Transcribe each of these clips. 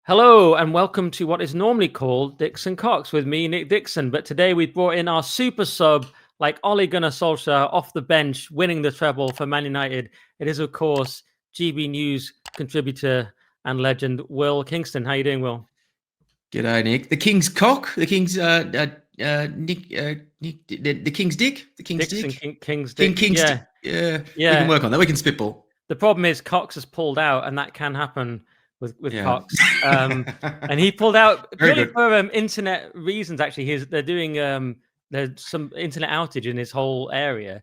Hello and welcome to what is normally called Dixon Cox with me, Nick Dixon. But today we brought in our super sub, like Ole Gunnar Solskjaer, off the bench, winning the treble for Man United. It is, of course, GB News contributor and legend Will Kingston. How you doing, Will? G'day, Nick. The King's cock. The King's Nick. Nick. The King's dick. The King's Dixon, dick. King's Dick. King's Yeah, dick. Yeah, we can yeah. work on that. We can spitball. The problem is Cox has pulled out, and that can happen with Yeah. Cox. And he pulled out Very purely good. for internet reasons. Actually, they're doing there's some internet outage in his whole area.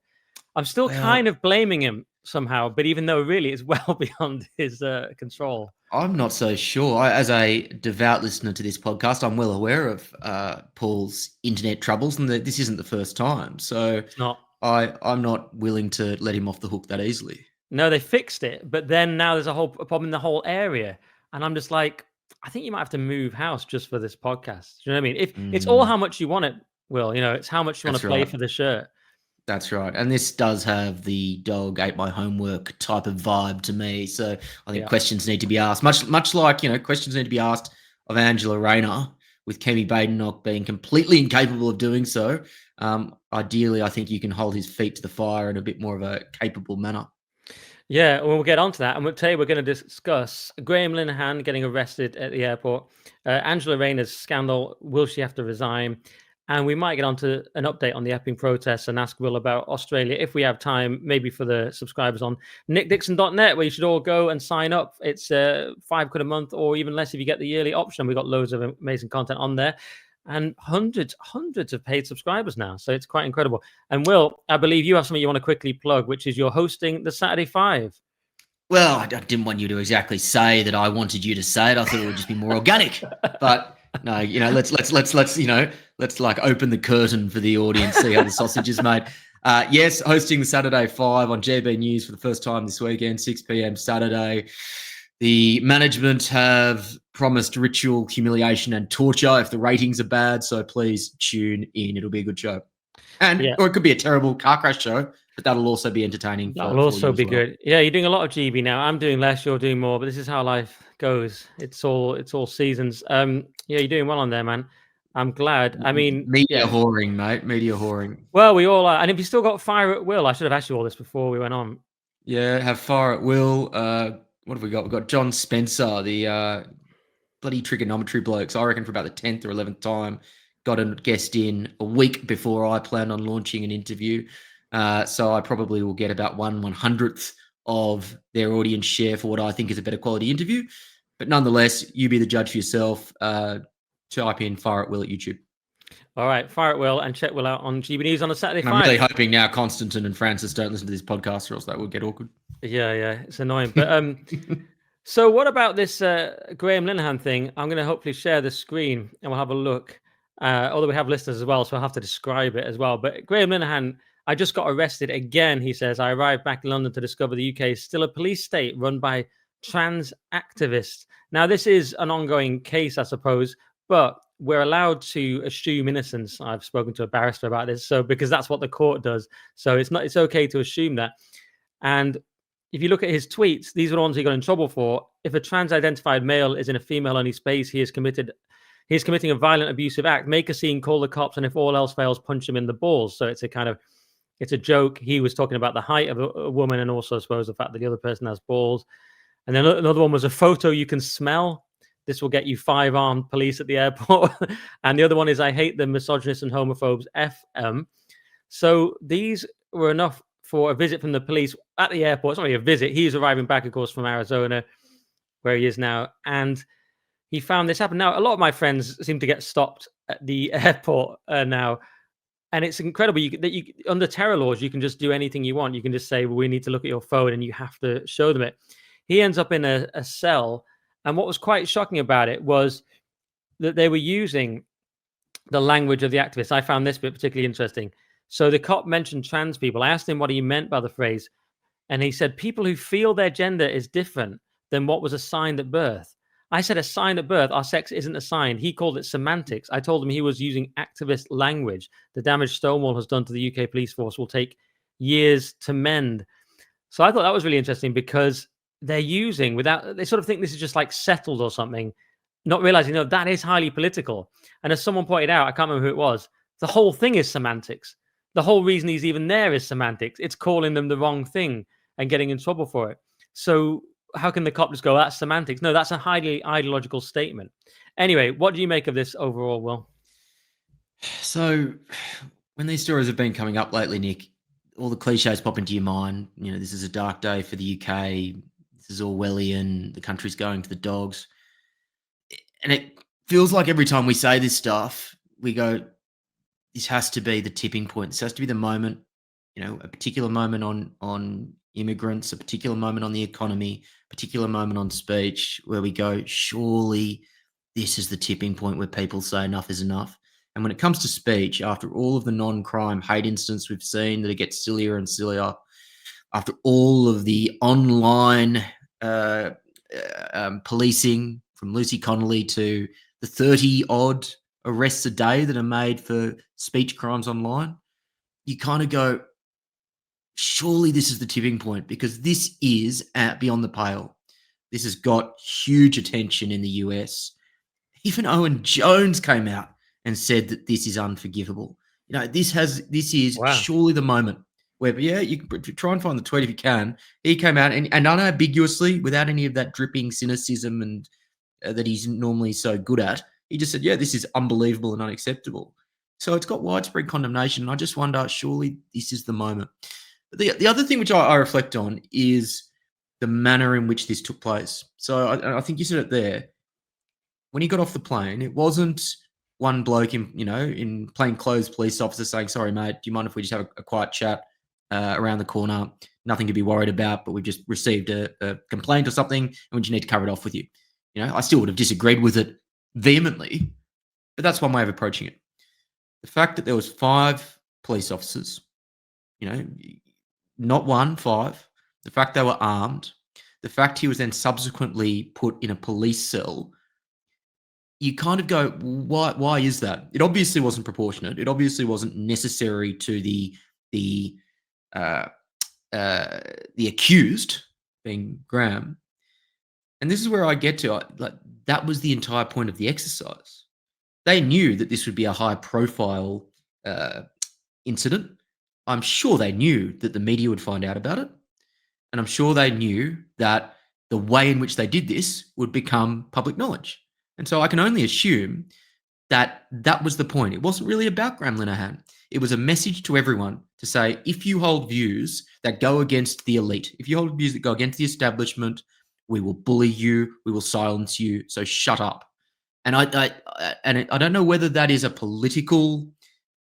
I'm still kind Well, of blaming him somehow, but even though really it's well beyond his control. I'm not so sure. As a devout listener to this podcast, I'm well aware of Paul's internet troubles, and this isn't the first time. So It's not. I'm not willing to let him off the hook that easily. No, they fixed it, but then now there's a problem in the whole area, and I'm just like, I think you might have to move house just for this podcast. Do you know what I mean? If it's all how much you want it, Will, it's how much you want That's to play right. for the shirt. That's right. And this does have the dog ate my homework type of vibe to me. So I think questions need to be asked, much like, questions need to be asked of Angela Rayner, with Kemi Badenoch being completely incapable of doing so. Ideally, I think you can hold his feet to the fire in a bit more of a capable manner. Yeah, well, we'll get on to that. And today we're going to discuss Graham Linehan getting arrested at the airport, Angela Rayner's scandal, will she have to resign? And we might get on to an update on the Epping protests and ask Will about Australia if we have time, maybe for the subscribers on nickdixon.net, where you should all go and sign up. It's £5 a month or even less if you get the yearly option. We've got loads of amazing content on there and hundreds of paid subscribers now. So it's quite incredible. And Will, I believe you have something you want to quickly plug, which is you're hosting the Saturday Five. Well, I didn't want you to exactly say that I wanted you to say it. I thought it would just be more organic. But no, let's like open the curtain for the audience, see how the sausage is made. Yes, hosting the Saturday 5 on GB News for the first time this weekend, 6 p.m. Saturday. The management have promised ritual humiliation and torture if the ratings are bad, so please tune in. It'll be a good show. Or it could be a terrible car crash show, but that'll also be entertaining. That'll also be good. Yeah, you're doing a lot of GB now. I'm doing less, you're doing more, but this is how life goes. It's all seasons. Yeah, you're doing well on there, man. I'm glad. I mean, media whoring, mate. Media whoring. Well, we all are. And if you still got fire at will, I should have asked you all this before we went on. Yeah, have fire at will. What have we got? We've got John Spencer, the bloody trigonometry blokes. I reckon for about the 10th or 11th time, got a guest in a week before I planned on launching an interview. So I probably will get about 1/100th of their audience share for what I think is a better quality interview. But nonetheless, you be the judge for yourself. Type in Fire at Will at YouTube. All right, Fire at Will and check Will out on GB News on a Saturday. I'm really hoping now Constantine and Francis don't listen to this podcast, or else that will get awkward. Yeah, it's annoying. But so what about this Graham Linehan thing? I'm going to hopefully share the screen and we'll have a look. Although we have listeners as well, so I'll have to describe it as well. But Graham Linehan, I just got arrested again, he says. I arrived back in London to discover the UK is still a police state run by trans activists. Now, this is an ongoing case, I suppose, but we're allowed to assume innocence. I've spoken to a barrister about this, so because that's what the court does. So it's okay to assume that. And if you look at his tweets, these are the ones he got in trouble for. If a trans-identified male is in a female-only space, he is committing a violent, abusive act. Make a scene, call the cops, and if all else fails, punch him in the balls. So it's a joke. He was talking about the height of a woman, and also, I suppose, the fact that the other person has balls. And then another one was a photo you can smell. This will get you 5 armed police at the airport. And the other one is, I hate the misogynists and homophobes, FM. So these were enough for a visit from the police at the airport. It's not really a visit. He's arriving back, of course, from Arizona, where he is now. And he found this happen. Now, a lot of my friends seem to get stopped at the airport now. And it's incredible that under terror laws, you can just do anything you want. You can just say, well, we need to look at your phone, and you have to show them it. He ends up in a cell. And what was quite shocking about it was that they were using the language of the activists. I found this bit particularly interesting. So the cop mentioned trans people. I asked him what he meant by the phrase. And he said, people who feel their gender is different than what was assigned at birth. I said, assigned at birth, our sex isn't assigned. He called it semantics. I told him he was using activist language. The damage Stonewall has done to the UK police force will take years to mend. So I thought that was really interesting because they're using they sort of think this is just like settled or something. not realizing, no, that is highly political. And as someone pointed out, I can't remember who it was, the whole thing is semantics. The whole reason he's even there is semantics. It's calling them the wrong thing and getting in trouble for it. So how can the cop just go, that's semantics? No, that's a highly ideological statement. Anyway, what do you make of this overall, Will? So, when these stories have been coming up lately, Nick, all the cliches pop into your mind. You know, this is a dark day for the UK. This is Orwellian. The country's going to the dogs. And it feels like every time we say this stuff, we go, this has to be the tipping point. This has to be the moment, you know, a particular moment on immigrants, a particular moment on the economy, a particular moment on speech, where we go, surely this is the tipping point where people say enough is enough. And when it comes to speech, after all of the non-crime hate incidents we've seen that it gets sillier and sillier, after all of the online policing from Lucy Connolly to the 30 odd arrests a day that are made for speech crimes online, you kind of go, surely this is the tipping point, because this is beyond the pale. This has got huge attention in the US. Even Owen Jones came out and said that this is unforgivable. You know, this is Wow. surely the moment where, yeah, you can try and find the tweet if you can. He came out and unambiguously, without any of that dripping cynicism and that he's normally so good at, he just said, yeah, this is unbelievable and unacceptable. So it's got widespread condemnation. And I just wonder, surely this is the moment. But the other thing which I reflect on is the manner in which this took place. So I think you said it there. When he got off the plane, it wasn't one bloke in plain clothes police officer saying, sorry, mate, do you mind if we just have a quiet chat around the corner? Nothing to be worried about, but we've just received a complaint or something, and we just need to cover it off with you. You know, I still would have disagreed with it vehemently, but that's one way of approaching it. The fact that there was 5 police officers, you know, not 1, 5, the fact they were armed, the fact he was then subsequently put in a police cell, you kind of go, why is that? It obviously wasn't proportionate. It obviously wasn't necessary to the accused, being Graham. And this is where I get to, like, that was the entire point of the exercise. They knew that this would be a high profile incident. I'm sure they knew that the media would find out about it. And I'm sure they knew that the way in which they did this would become public knowledge. And so I can only assume that that was the point. It wasn't really about Graham Linehan. It was a message to everyone to say, if you hold views that go against the elite, if you hold views that go against the establishment, we will bully you, we will silence you, so shut up. And I don't know whether that is a political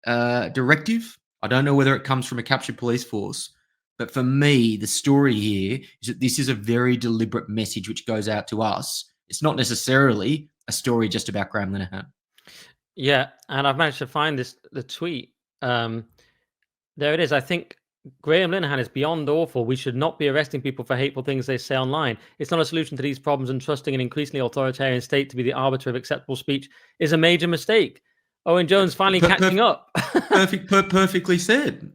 directive. I don't know whether it comes from a captured police force. But for me, the story here is that this is a very deliberate message which goes out to us. It's not necessarily a story just about Graham Linehan. Yeah, and I've managed to find the tweet. There it is. I think Graham Linehan is beyond awful. We should not be arresting people for hateful things they say online. It's not a solution to these problems, and trusting an increasingly authoritarian state to be the arbiter of acceptable speech is a major mistake. Owen Jones finally catching up. Perfectly said.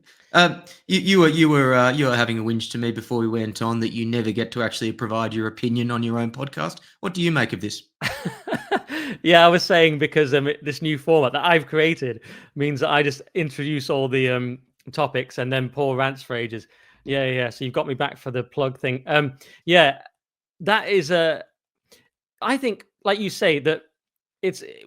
You were having a whinge to me before we went on that you never get to actually provide your opinion on your own podcast. What do you make of this? Yeah, I was saying because this new format that I've created means that I just introduce all the topics and then Paul rants for ages. Yeah. So you've got me back for the plug thing. Yeah, that is I think, like you say, that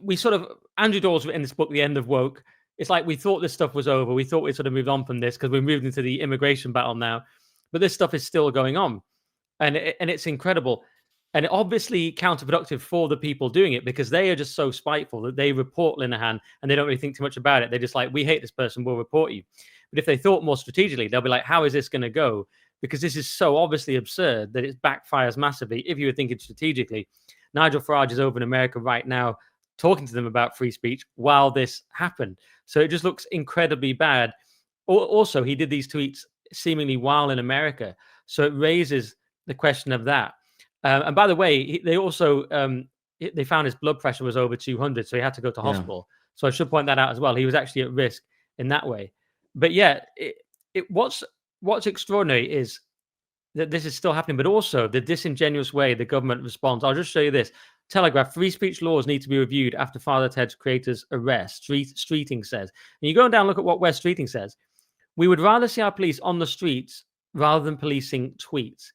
we sort of, Andrew Dawes in this book, The End of Woke. It's like we thought this stuff was over. We thought we sort of moved on from this because we're moved into the immigration battle now, but this stuff is still going on, and it's incredible. And obviously counterproductive for the people doing it, because they are just so spiteful that they report Linehan and they don't really think too much about it. They're just like, we hate this person, we'll report you. But if they thought more strategically, they'll be like, how is this going to go? Because this is so obviously absurd that it backfires massively. If you were thinking strategically, Nigel Farage is over in America right now talking to them about free speech while this happened. So it just looks incredibly bad. Also, he did these tweets seemingly while in America. So it raises the question of that. And by the way, they also they found his blood pressure was over 200, so he had to go to hospital. So I should point that out as well. He was actually at risk in that way. But yeah, what's extraordinary is that this is still happening, but also the disingenuous way the government responds. I'll just show you this. Telegraph, free speech laws need to be reviewed after Father Ted's creator's arrest. Streeting says. And you go down and look at what Wes Streeting says. We would rather see our police on the streets rather than policing tweets.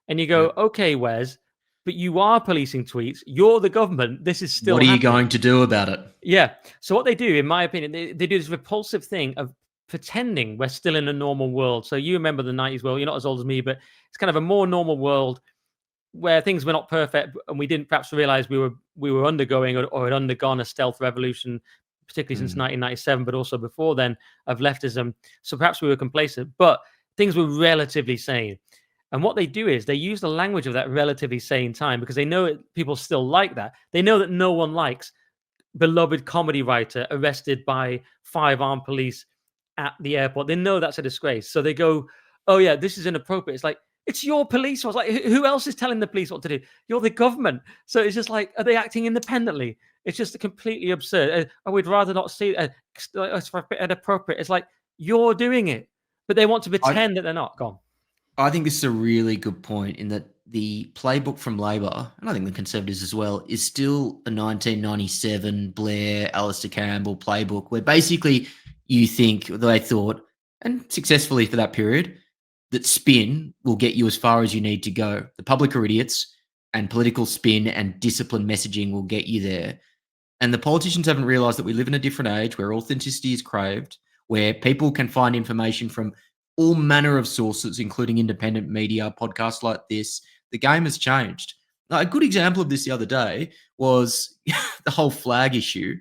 And you go, okay, Wes, but you are policing tweets. You're the government. This is still What are you happening. going to do about it? Yeah. So what they do, in my opinion, they do this repulsive thing of pretending we're still in a normal world. So you remember the 90s world. You're not as old as me, but it's kind of a more normal world where things were not perfect and we didn't perhaps realize we were undergoing or had undergone a stealth revolution, particularly since 1997, but also before then, of leftism. So perhaps we were complacent, but things were relatively sane. And what they do is they use the language of that relatively sane time because they know people still like that. They know that no one likes beloved comedy writer arrested by 5 armed police at the airport. They know that's a disgrace. So they go, oh yeah, this is inappropriate. It's like, it's your police. I was like, who else is telling the police what to do? You're the government. So it's just like, are they acting independently? It's just completely absurd. We'd rather not see it. It's inappropriate. It's like, you're doing it. But they want to pretend that they're not. Gone. I think this is a really good point in that the playbook from Labor, and I think the Conservatives as well, is still a 1997 Blair, Alistair Campbell playbook where basically you think, they thought, and successfully for that period, that spin will get you as far as you need to go. The public are idiots, and political spin and disciplined messaging will get you there. And the politicians haven't realised that we live in a different age where authenticity is craved, where people can find information from all manner of sources, including independent media, podcasts like this. The game has changed. Now, a good example of this the other day was the whole flag issue,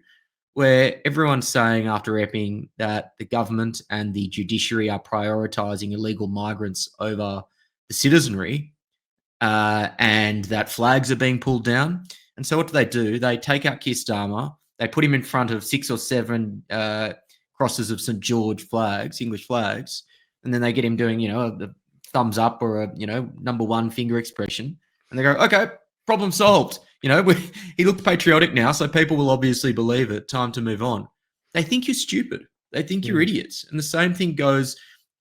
where everyone's saying after Epping that the government and the judiciary are prioritising illegal migrants over the citizenry, and that flags are being pulled down. And so what do? They take out Keir Starmer, they put him in front of 6 or 7 crosses of St. George flags, English flags, and then they get him doing, the thumbs up or a, number 1 finger expression. And they go, okay, problem solved. He looked patriotic now, so people will obviously believe it. Time to move on. They think you're stupid. They think you're idiots. And the same thing goes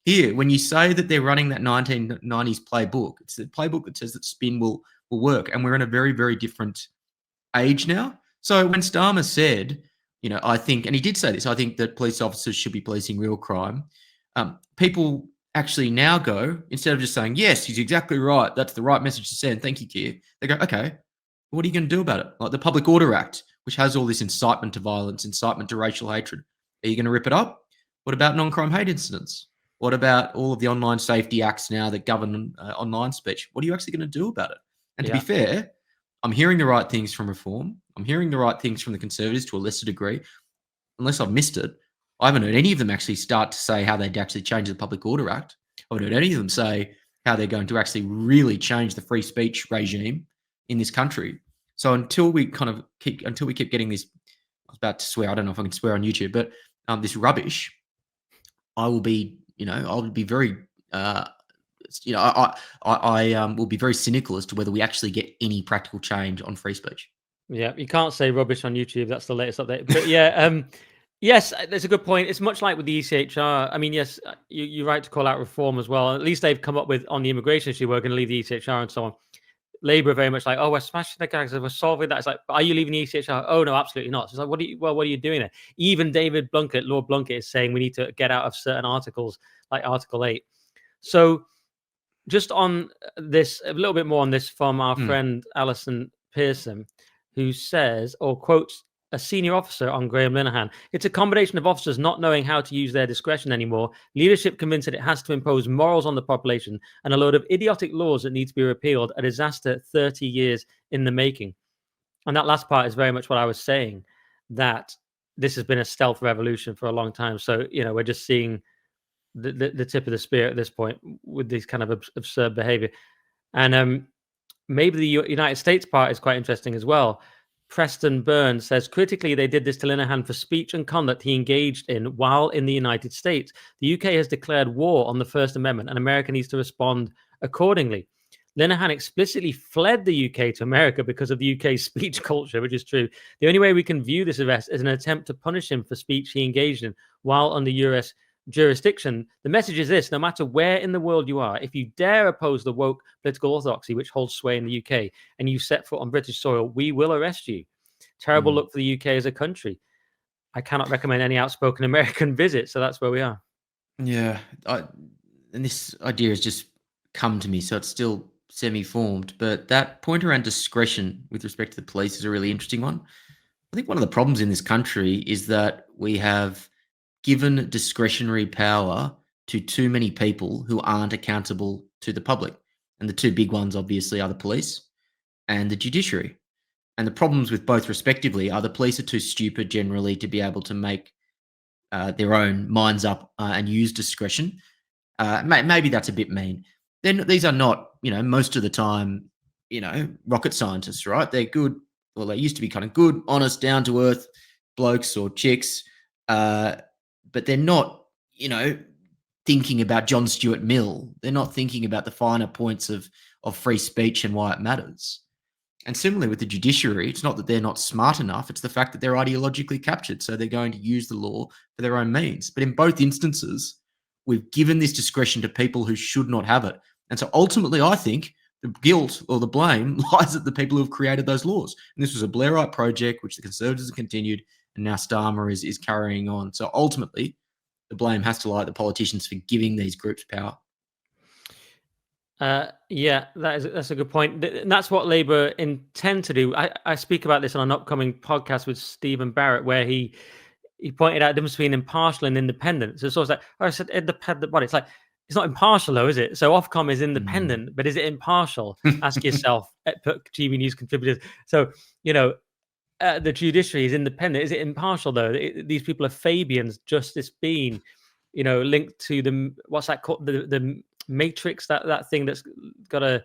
here. When you say that they're running that 1990s playbook, it's the playbook that says that spin will work. And we're in a very, very different age now. So when Starmer said, I think, and he did say this, I think that police officers should be policing real crime. People actually now go, instead of just saying, yes, he's exactly right, that's the right message to send, thank you, Keir, they go, okay, what are you going to do about it? Like the Public Order Act, which has all this incitement to violence, incitement to racial hatred. Are you going to rip it up? What about non-crime hate incidents? What about all of the online safety acts now that govern online speech? What are you actually going to do about it? And to be fair, I'm hearing the right things from Reform. I'm hearing the right things from the Conservatives to a lesser degree. Unless I've missed it, I haven't heard any of them actually start to say how they'd actually change the Public Order Act. I haven't heard any of them say how they're going to actually really change the free speech regime in this country. So until we keep getting this, I was about to swear, I don't know if I can swear on YouTube, but this rubbish, I will be, very, I will be very cynical as to whether we actually get any practical change on free speech. Yeah, you can't say rubbish on YouTube. That's the latest update. But yeah, yes, that's a good point. It's much like with the ECHR. I mean, yes, you're right to call out Reform as well. At least they've come up with, on the immigration issue, we're going to leave the ECHR and so on. Labour are very much like, oh, we're smashing the gags, we're solving that. It's like, are you leaving the ECHR? Oh, no, absolutely not. So it's like, what are you doing there? Even David Blunkett, Lord Blunkett, is saying we need to get out of certain articles, like Article 8. So just on this, a little bit more on this from our friend Alison Pearson, who says, or quotes a senior officer on Graham Linehan. It's a combination of officers not knowing how to use their discretion anymore, leadership convinced that it has to impose morals on the population, and a load of idiotic laws that need to be repealed, a disaster 30 years in the making. And that last part is very much what I was saying, that this has been a stealth revolution for a long time. So, we're just seeing the tip of the spear at this point with this kind of absurd behavior. And maybe the United States part is quite interesting as well. Preston Burns says, critically, they did this to Linehan for speech and conduct he engaged in while in the United States. The UK has declared war on the First Amendment, and America needs to respond accordingly. Linehan explicitly fled the UK to America because of the UK's speech culture, which is true. The only way we can view this arrest is an attempt to punish him for speech he engaged in while under US jurisdiction. The message is this: no matter where in the world you are, if you dare oppose the woke political orthodoxy which holds sway in the UK and you set foot on British soil, we will arrest you. Terrible look for the UK as a country. I cannot recommend any outspoken American visit. So that's where we are. Yeah. And this idea has just come to me, so it's still semi-formed. But that point around discretion with respect to the police is a really interesting one. I think one of the problems in this country is that we have given discretionary power to too many people who aren't accountable to the public. And the two big ones, obviously, are the police and the judiciary. And the problems with both, respectively, are the police are too stupid generally to be able to make their own minds up and use discretion. Maybe that's a bit mean. Then these are not, most of the time, rocket scientists, right? They're good. Well, they used to be kind of good, honest, down to earth blokes or chicks, but they're not, thinking about John Stuart Mill. They're not thinking about the finer points of free speech and why it matters. And similarly with the judiciary, it's not that they're not smart enough, it's the fact that they're ideologically captured. So they're going to use the law for their own means. But in both instances, we've given this discretion to people who should not have it. And so ultimately, I think the guilt or the blame lies at the people who have created those laws. And this was a Blairite project, which the Conservatives have continued, and now Starmer is carrying on. So ultimately, the blame has to lie at the politicians for giving these groups power. Yeah, that's a good point. And that's what Labour intend to do. I speak about this on an upcoming podcast with Stephen Barrett, where he pointed out the difference between impartial and independent. So it's always like, I said independent body. It's like, it's not impartial though, is it? So Ofcom is independent, but is it impartial? Ask yourself, TV News contributors. So, the judiciary is independent. Is it impartial though? These people are Fabians, Justice Bean, linked to the, what's that called? The Matrix, that thing that's got a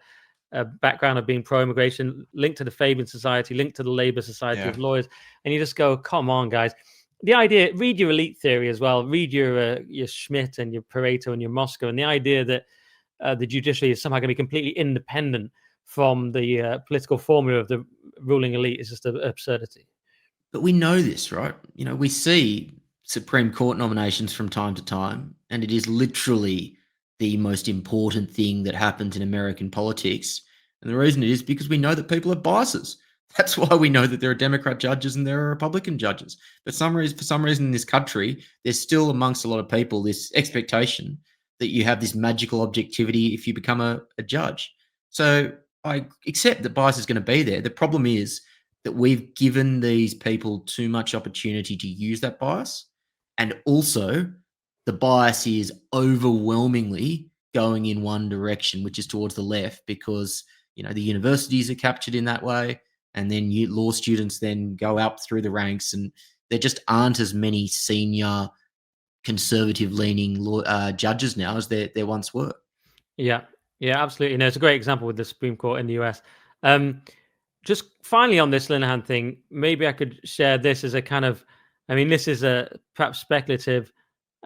background of being pro-immigration, linked to the Fabian Society, linked to the Labour Society of Lawyers. And you just go, come on, guys. The idea, read your elite theory as well, read your Schmidt and your Pareto and your Moscow, and the idea that the judiciary is somehow going to be completely independent from the political formula of the ruling elite is just an absurdity. But we know this, right? We see Supreme Court nominations from time to time, and it is literally the most important thing that happens in American politics. And the reason it is because we know that people have biases. That's why we know that there are Democrat judges and there are Republican judges. But for some reason in this country, there's still amongst a lot of people this expectation that you have this magical objectivity if you become a judge. So I accept that bias is going to be there. The problem is that we've given these people too much opportunity to use that bias. And also, the bias is overwhelmingly going in one direction, which is towards the left, because the universities are captured in that way, and then law students then go up through the ranks, and there just aren't as many senior conservative-leaning judges now as there once were. Yeah, absolutely. It's a great example with the Supreme Court in the US. Just finally on this Linehan thing, maybe I could share this as a kind of, this is a perhaps speculative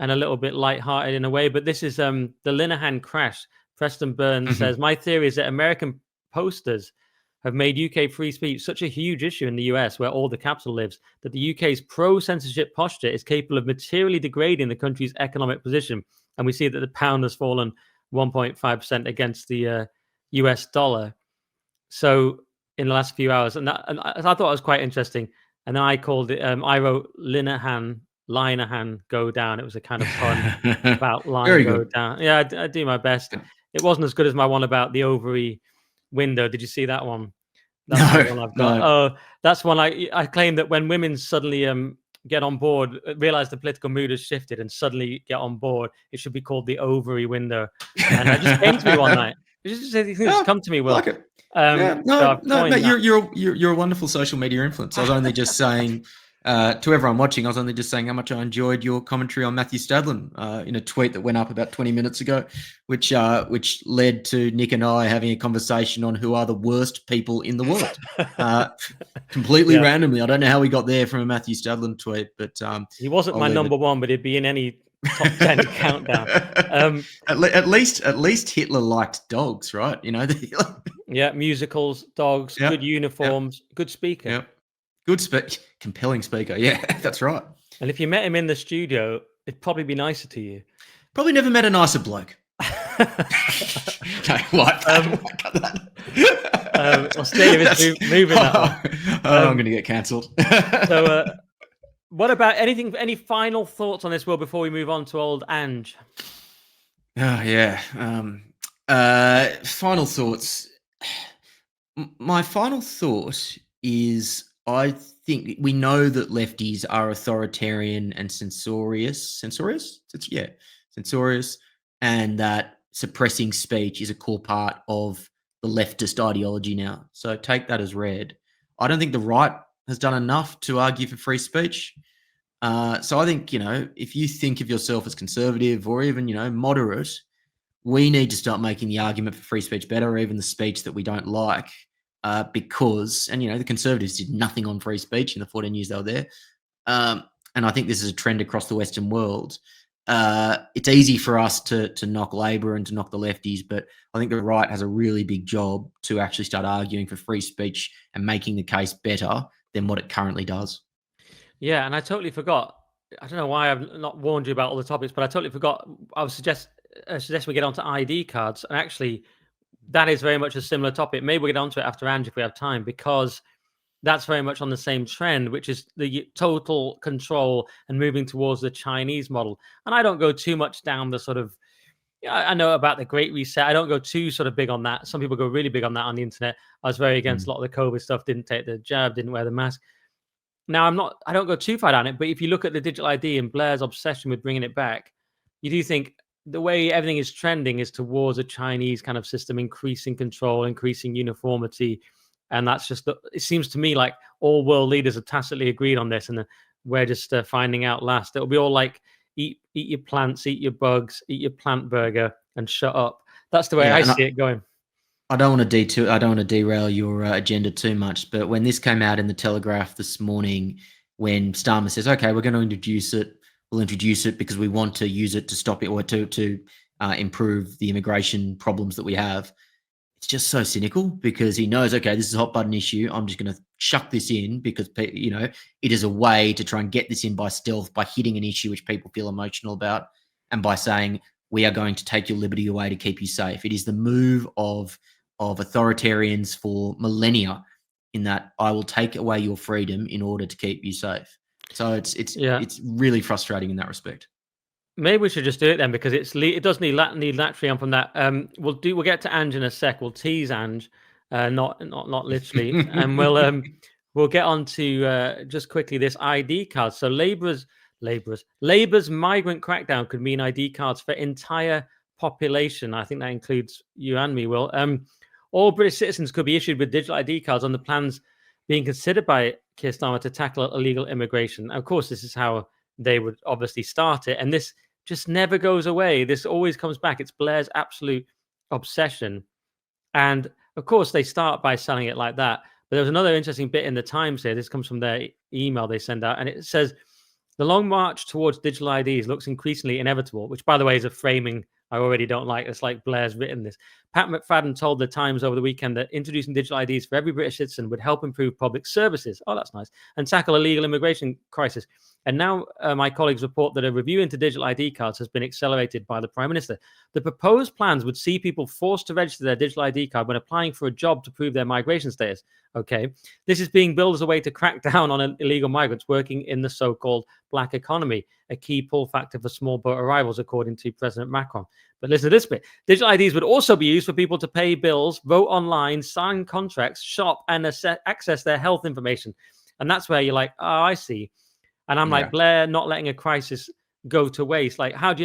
and a little bit lighthearted in a way, but this is the Linehan crash. Preston Burns says, my theory is that American posters have made UK free speech such a huge issue in the US, where all the capital lives, that the UK's pro-censorship posture is capable of materially degrading the country's economic position. And we see that the pound has fallen 1.5% against the US dollar. So in the last few hours, and I thought it was quite interesting. And then I called it, I wrote Linehan go down. It was a kind of pun about line go down. Yeah, I do my best. It wasn't as good as my one about the ovary window. Did you see that one? That's the one I've got. No. Oh, that's one I claim that when women suddenly get on board, realize the political mood has shifted and suddenly get on board, it should be called the ovary window. And it just came to me one night. It just come to me, Will. Like it. You're a wonderful social media influence. I was only just saying to everyone watching, I was only just saying how much I enjoyed your commentary on Matthew Stadlin in a tweet that went up about 20 minutes ago, which led to Nick and I having a conversation on who are the worst people in the world. Completely randomly. I don't know how we got there from a Matthew Stadlin tweet, but he wasn't my number one, but he'd be in any top 10 countdown. At least Hitler liked dogs, right? Yeah, musicals, dogs, good uniforms, good speaker. Good compelling speaker. Yeah, that's right. And if you met him in the studio, it'd probably be nicer to you. Probably never met a nicer bloke. Okay, what? Well, Steve is moving that one. I'm going to get cancelled. So, what about any final thoughts on this, Will, before we move on to old Ange? Oh, yeah. Final thoughts. My final thought is I think we know that lefties are authoritarian and censorious, and that suppressing speech is a core part of the leftist ideology now. So take that as read. I don't think the right has done enough to argue for free speech. So I think, if you think of yourself as conservative or even, moderate, we need to start making the argument for free speech better, or even the speech that we don't like. Because the Conservatives did nothing on free speech in the 14 years they were there. And I think this is a trend across the Western world. It's easy for us to knock Labor and to knock the lefties, but I think the right has a really big job to actually start arguing for free speech and making the case better than what it currently does. Yeah, and I totally forgot. I don't know why I've not warned you about all the topics, but I totally forgot. I would suggest we get onto ID cards, and actually, that is very much a similar topic. Maybe we'll get onto it after Ange if we have time, because that's very much on the same trend, which is the total control and moving towards the Chinese model. And I don't go too much down the sort of, I know about the Great Reset. I don't go too sort of big on that. Some people go really big on that on the internet. I was very against a lot of the COVID stuff, didn't take the jab, didn't wear the mask. Now, I don't go too far down it, but if you look at the digital ID and Blair's obsession with bringing it back, you do think the way everything is trending is towards a Chinese kind of system, increasing control, increasing uniformity. And that's just, it seems to me like all world leaders have tacitly agreed on this, and we're just finding out last. It'll be all like, eat your plants, eat your bugs, eat your plant burger, and shut up. That's the way I see it going. I don't want to derail your agenda too much, but when this came out in the Telegraph this morning, when Starmer says, "Okay, we're going to introduce it. We'll introduce it because we want to use it to stop it or to improve the immigration problems that we have." It's just so cynical, because he knows, okay, this is a hot button issue. I'm just going to chuck this in because it is a way to try and get this in by stealth, by hitting an issue which people feel emotional about, and by saying, we are going to take your liberty away to keep you safe. It is the move of authoritarians for millennia, in that I will take away your freedom in order to keep you safe. So it's really frustrating in that respect. Maybe we should just do it then, because it does need naturally on from that. We'll get to Ange in a sec. We'll tease Ange, not literally, and we'll get on to just quickly this ID card. So Labour's migrant crackdown could mean ID cards for entire population. I think that includes you and me, Will. All British citizens could be issued with digital ID cards on the plans being considered by Keir Starmer to tackle illegal immigration. Of course, this is how they would obviously start it, and this just never goes away. This always comes back. It's Blair's absolute obsession. And of course, they start by selling it like that. But there's another interesting bit in the Times here. This comes from their email they send out, and it says, the long march towards digital IDs looks increasingly inevitable, which, by the way, is a framing I already don't like. It's like Blair's written this. Pat McFadden told the Times over the weekend that introducing digital IDs for every British citizen would help improve public services. Oh, that's nice. And tackle a legal immigration crisis. And now my colleagues report that a review into digital ID cards has been accelerated by the Prime Minister. The proposed plans would see people forced to register their digital ID card when applying for a job to prove their migration status. Okay. This is being billed as a way to crack down on illegal migrants working in the so-called black economy, a key pull factor for small boat arrivals, according to President Macron. But listen to this bit. Digital IDs would also be used for people to pay bills, vote online, sign contracts, shop, and access their health information. And that's where you're like, oh, I see. And I'm like, Blair, not letting a crisis go to waste. Like, how do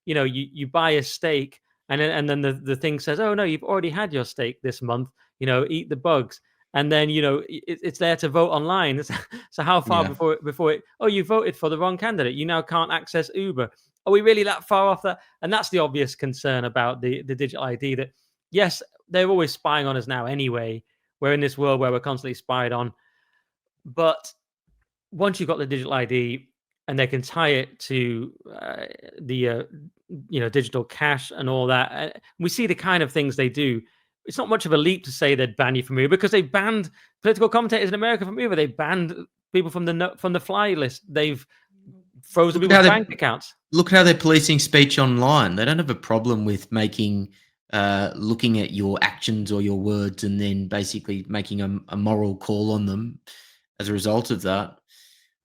you know you buy a steak and then the thing says, oh no, you've already had your steak this month, eat the bugs. And then, it's there to vote online. So how far before it, oh, you voted for the wrong candidate. You now can't access Uber. Are we really that far off that? And that's the obvious concern about the digital ID, that, yes, they're always spying on us now anyway. We're in this world where we're constantly spied on. But once you've got the digital ID and they can tie it to the digital cash and all that, we see the kind of things they do. It's not much of a leap to say they'd ban you from Uber, because they banned political commentators in America from Uber. They banned people from the fly list. They've frozen people's bank accounts. Look how they're policing speech online. They don't have a problem with looking at your actions or your words and then basically making a moral call on them as a result of that.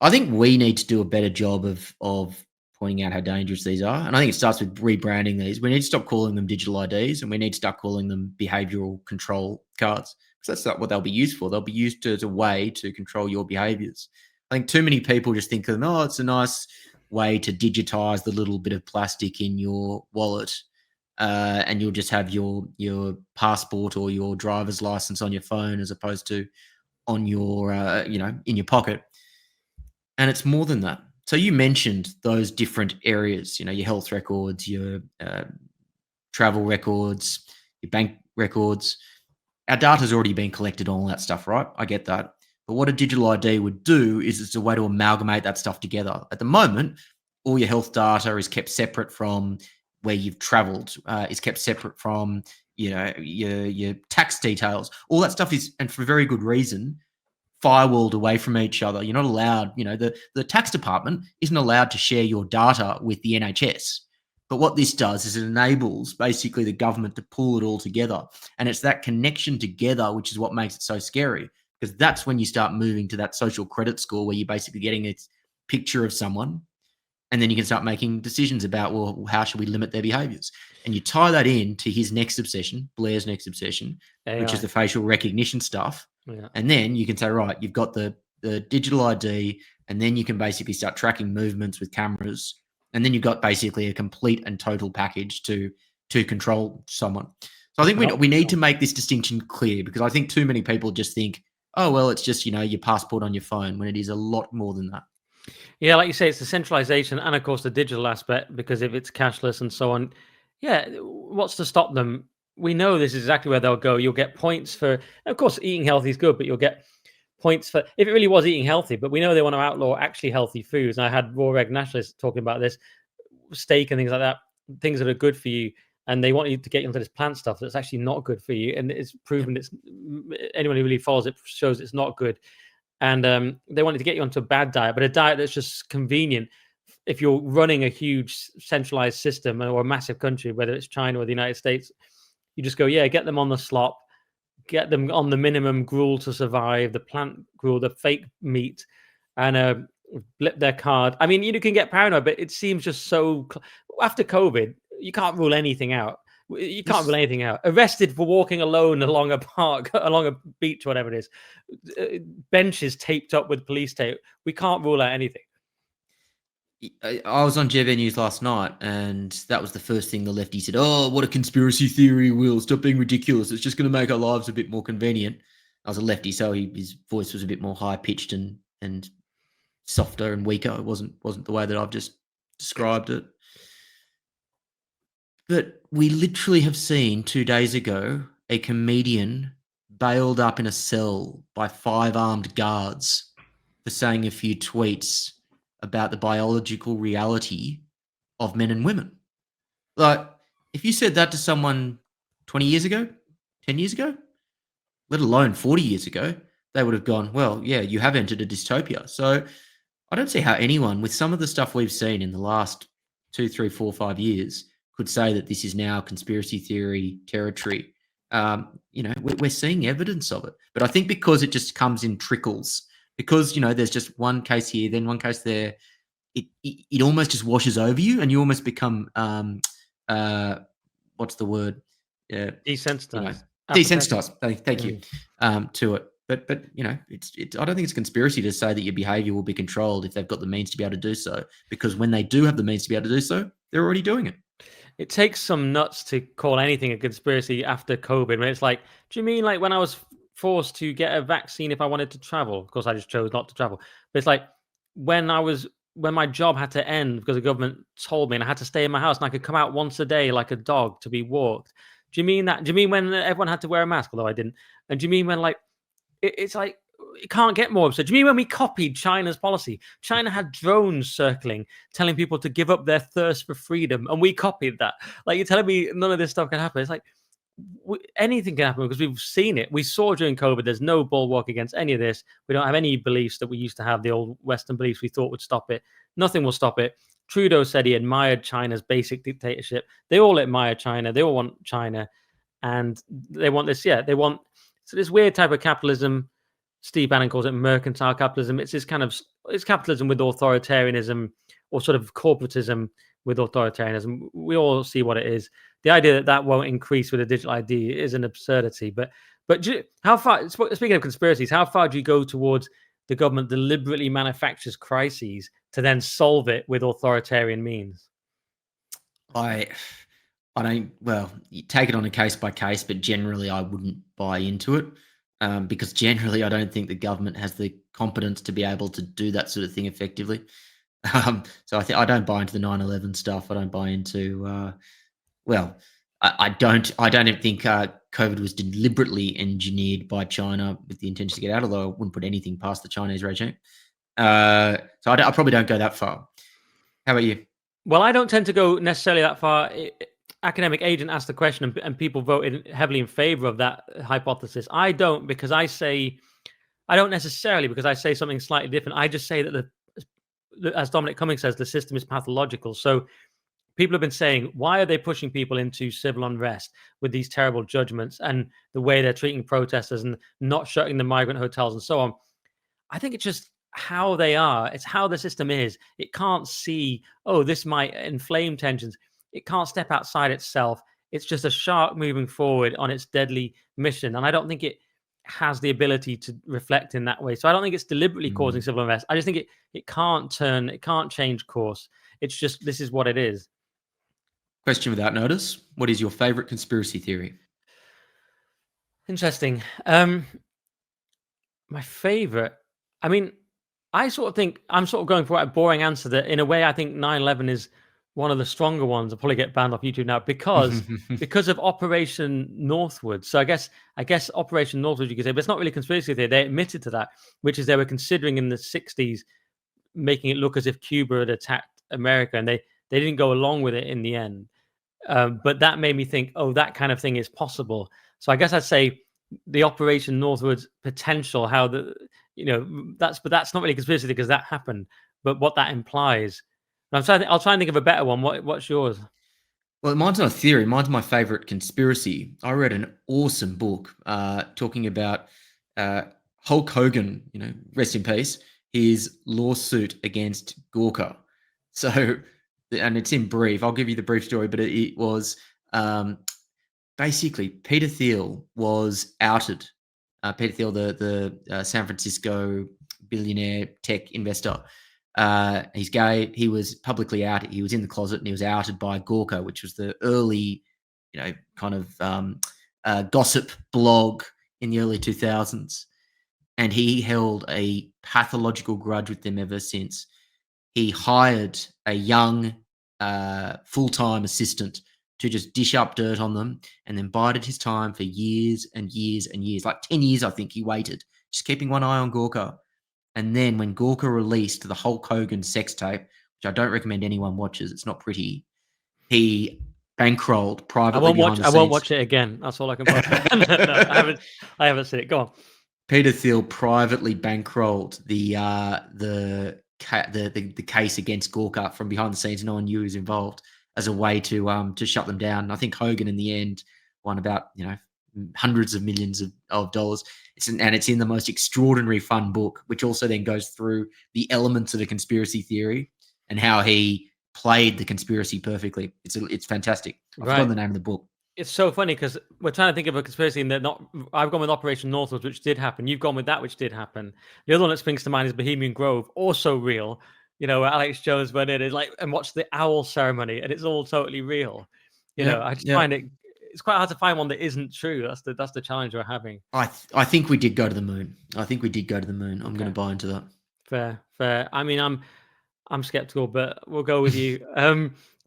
I think we need to do a better job of pointing out how dangerous these are. And I think it starts with rebranding these. We need to stop calling them digital IDs and we need to start calling them behavioral control cards. Because that's not what they'll be used for. They'll be used as a way to control your behaviors. I think too many people just think of them, oh, it's a nice way to digitize the little bit of plastic in your wallet. And you'll just have your passport or your driver's license on your phone as opposed to on your in your pocket. And it's more than that. So you mentioned those different areas, your health records, your travel records, your bank records. Our data's already been collected on all that stuff, right? I get that. But what a digital ID would do is it's a way to amalgamate that stuff together. At the moment, all your health data is kept separate from where you've traveled, is kept separate from your tax details. All that stuff is, and for very good reason, firewalled away from each other. You're not allowed, the tax department isn't allowed to share your data with the NHS. But what this does is it enables basically the government to pull it all together. And it's that connection together, which is what makes it so scary, because that's when you start moving to that social credit score where you're basically getting a picture of someone. And then you can start making decisions about, well, how should we limit their behaviors? And you tie that in to his next obsession, Blair's next obsession, AI. which is the facial recognition stuff. Yeah. And then you can say, right, you've got the digital ID, and then you can basically start tracking movements with cameras. And then you've got basically a complete and total package to control someone. So I think we need to make this distinction clear, because I think too many people just think, oh, well, it's just, your passport on your phone, when it is a lot more than that. Yeah, like you say, it's the centralization and, of course, the digital aspect, because if it's cashless and so on, yeah, what's to stop them? We know this is exactly where they'll go. You'll get points for, of course, eating healthy is good, but you'll get points for, if it really was eating healthy, but we know they want to outlaw actually healthy foods. And I had raw egg nationalists talking about this, steak and things like that, things that are good for you. And they want you to get into this plant stuff that's actually not good for you. And it's proven anyone who really follows it shows it's not good. And they wanted to get you onto a bad diet, but a diet that's just convenient. If you're running a huge centralized system or a massive country, whether it's China or the United States, you just go, yeah, get them on the slop, get them on the minimum gruel to survive, the plant gruel, the fake meat, and blip their card. I mean, you can get paranoid, but it seems just so. After COVID, you can't rule anything out. You can't rule anything out. Arrested for walking alone along a park, along a beach, whatever it is. Benches taped up with police tape. We can't rule out anything. I was on JB News last night, and that was the first thing the lefty said. Oh, what a conspiracy theory, Will. Stop being ridiculous. It's just going to make our lives a bit more convenient. I was a lefty, so his voice was a bit more high-pitched and softer and weaker. It wasn't the way that I've just described it. But we literally have seen 2 days ago a comedian bailed up in a cell by 5 armed guards for saying a few tweets about the biological reality of men and women. Like, if you said that to someone 20 years ago, 10 years ago, let alone 40 years ago, they would have gone, well, yeah, you have entered a dystopia. So I don't see how anyone, with some of the stuff we've seen in the last 2, 3, 4, 5 years, could say that this is now conspiracy theory territory. We're seeing evidence of it. But I think because it just comes in trickles, because, there's just one case here, then one case there, it almost just washes over you, and you almost become, what's the word? Desensitized. Desensitized. Thank you to it. But it's I don't think it's a conspiracy to say that your behavior will be controlled if they've got the means to be able to do so, because when they do have the means to be able to do so, they're already doing it. It takes some nuts to call anything a conspiracy after COVID. When it's like, do you mean like when I was forced to get a vaccine if I wanted to travel? Of course, I just chose not to travel. But it's like when my job had to end because the government told me and I had to stay in my house and I could come out once a day like a dog to be walked. Do you mean that? Do you mean when everyone had to wear a mask, although I didn't? And do you mean when it's like it can't get more absurd? Do you mean when we copied China's policy? China had drones circling, telling people to give up their thirst for freedom, and we copied that. Like, you're telling me none of this stuff can happen? It's like anything can happen because we've seen it. We saw during COVID. There's no bulwark against any of this. We don't have any beliefs that we used to have. The old Western beliefs we thought would stop it. Nothing will stop it. Trudeau said he admired China's basic dictatorship. They all admire China. They all want China, and they want this. Yeah, they want this weird type of capitalism. Steve Bannon calls it mercantile capitalism. It's this kind of it's capitalism with authoritarianism, or sort of corporatism with authoritarianism. We all see what it is. The idea that that won't increase with a digital ID is an absurdity. But how far? Speaking of conspiracies, how far do you go towards the government deliberately manufactures crises to then solve it with authoritarian means? I don't. Well, you take it on a case by case, but generally, I wouldn't buy into it because generally, I don't think the government has the competence to be able to do that sort of thing effectively. So I don't buy into the 9/11 stuff. I don't buy into. Well, I don't. I don't even think COVID was deliberately engineered by China with the intention to get out. Although I wouldn't put anything past the Chinese regime. So I probably don't go that far. How about you? Well, I don't tend to go necessarily that far. Academic Agent asked the question, and people voted heavily in favor of that hypothesis. I don't, because I say, I don't necessarily, because I say something slightly different. I just say that as Dominic Cummings says, the system is pathological. So people have been saying, why are they pushing people into civil unrest with these terrible judgments and the way they're treating protesters and not shutting the migrant hotels and so on? I think it's just how they are. It's how the system is. It can't see, oh, this might inflame tensions. It can't step outside itself. It's just a shark moving forward on its deadly mission. And I don't think it has the ability to reflect in that way. So I don't think it's deliberately causing civil unrest. I just think it can't change course. It's just, this is what it is. Question without notice. What is your favorite conspiracy theory? Interesting. My favorite, I mean, I sort of think I'm sort of going for a boring answer that in a way I think 9/11 is one of the stronger ones. I'll probably get banned off YouTube now because of Operation Northwood. So I guess Operation Northwood, you could say, but it's not really conspiracy theory. They admitted to that, which is they were considering in the 60s making it look as if Cuba had attacked America, and they didn't go along with it in the end. But that made me think, oh, that kind of thing is possible. So I guess I'd say the Operation Northwood's potential, how but that's not really conspiracy because that happened, but what that implies. I'll try and think of a better one. What's yours? Well, mine's not a theory. Mine's my favorite conspiracy. I read an awesome book talking about Hulk Hogan, rest in peace, his lawsuit against Gawker. So, and it's in brief. I'll give you the brief story, but it was basically Peter Thiel was outed. Peter Thiel, the San Francisco billionaire tech investor. He's gay. He was publicly out. He was in the closet and he was outed by Gawker, which was the early, kind of gossip blog in the early 2000s. And he held a pathological grudge with them ever since. He hired a young full-time assistant to just dish up dirt on them and then bided his time for years and years and years. Like 10 years, I think he waited, just keeping one eye on Gawker. And then when Gawker released the Hulk Hogan sex tape, which I don't recommend anyone watches, it's not pretty, he bankrolled privately behind the scenes. I won't watch it again. That's all I can watch. No, I haven't seen it. Go on. Peter Thiel privately bankrolled the case against Gawker from behind the scenes. No one knew he was involved, as a way to shut them down. And I think Hogan in the end won about hundreds of millions of dollars. It's in the most extraordinary fun book, which also then goes through the elements of the conspiracy theory and how he played the conspiracy perfectly. It's fantastic. I've forgotten the name of the book. It's so funny because we're trying to think of a conspiracy, and I've gone with Operation Northwood, which did happen. You've gone with that, which did happen. The other one that springs to mind is Bohemian Grove, also real. Where Alex Jones went in and watched the owl ceremony, and it's all totally real. I just find it's quite hard to find one that isn't true. That's the challenge we're having. I think we did go to the moon. I'm going to buy into that. Fair. I mean, I'm skeptical, but we'll go with you.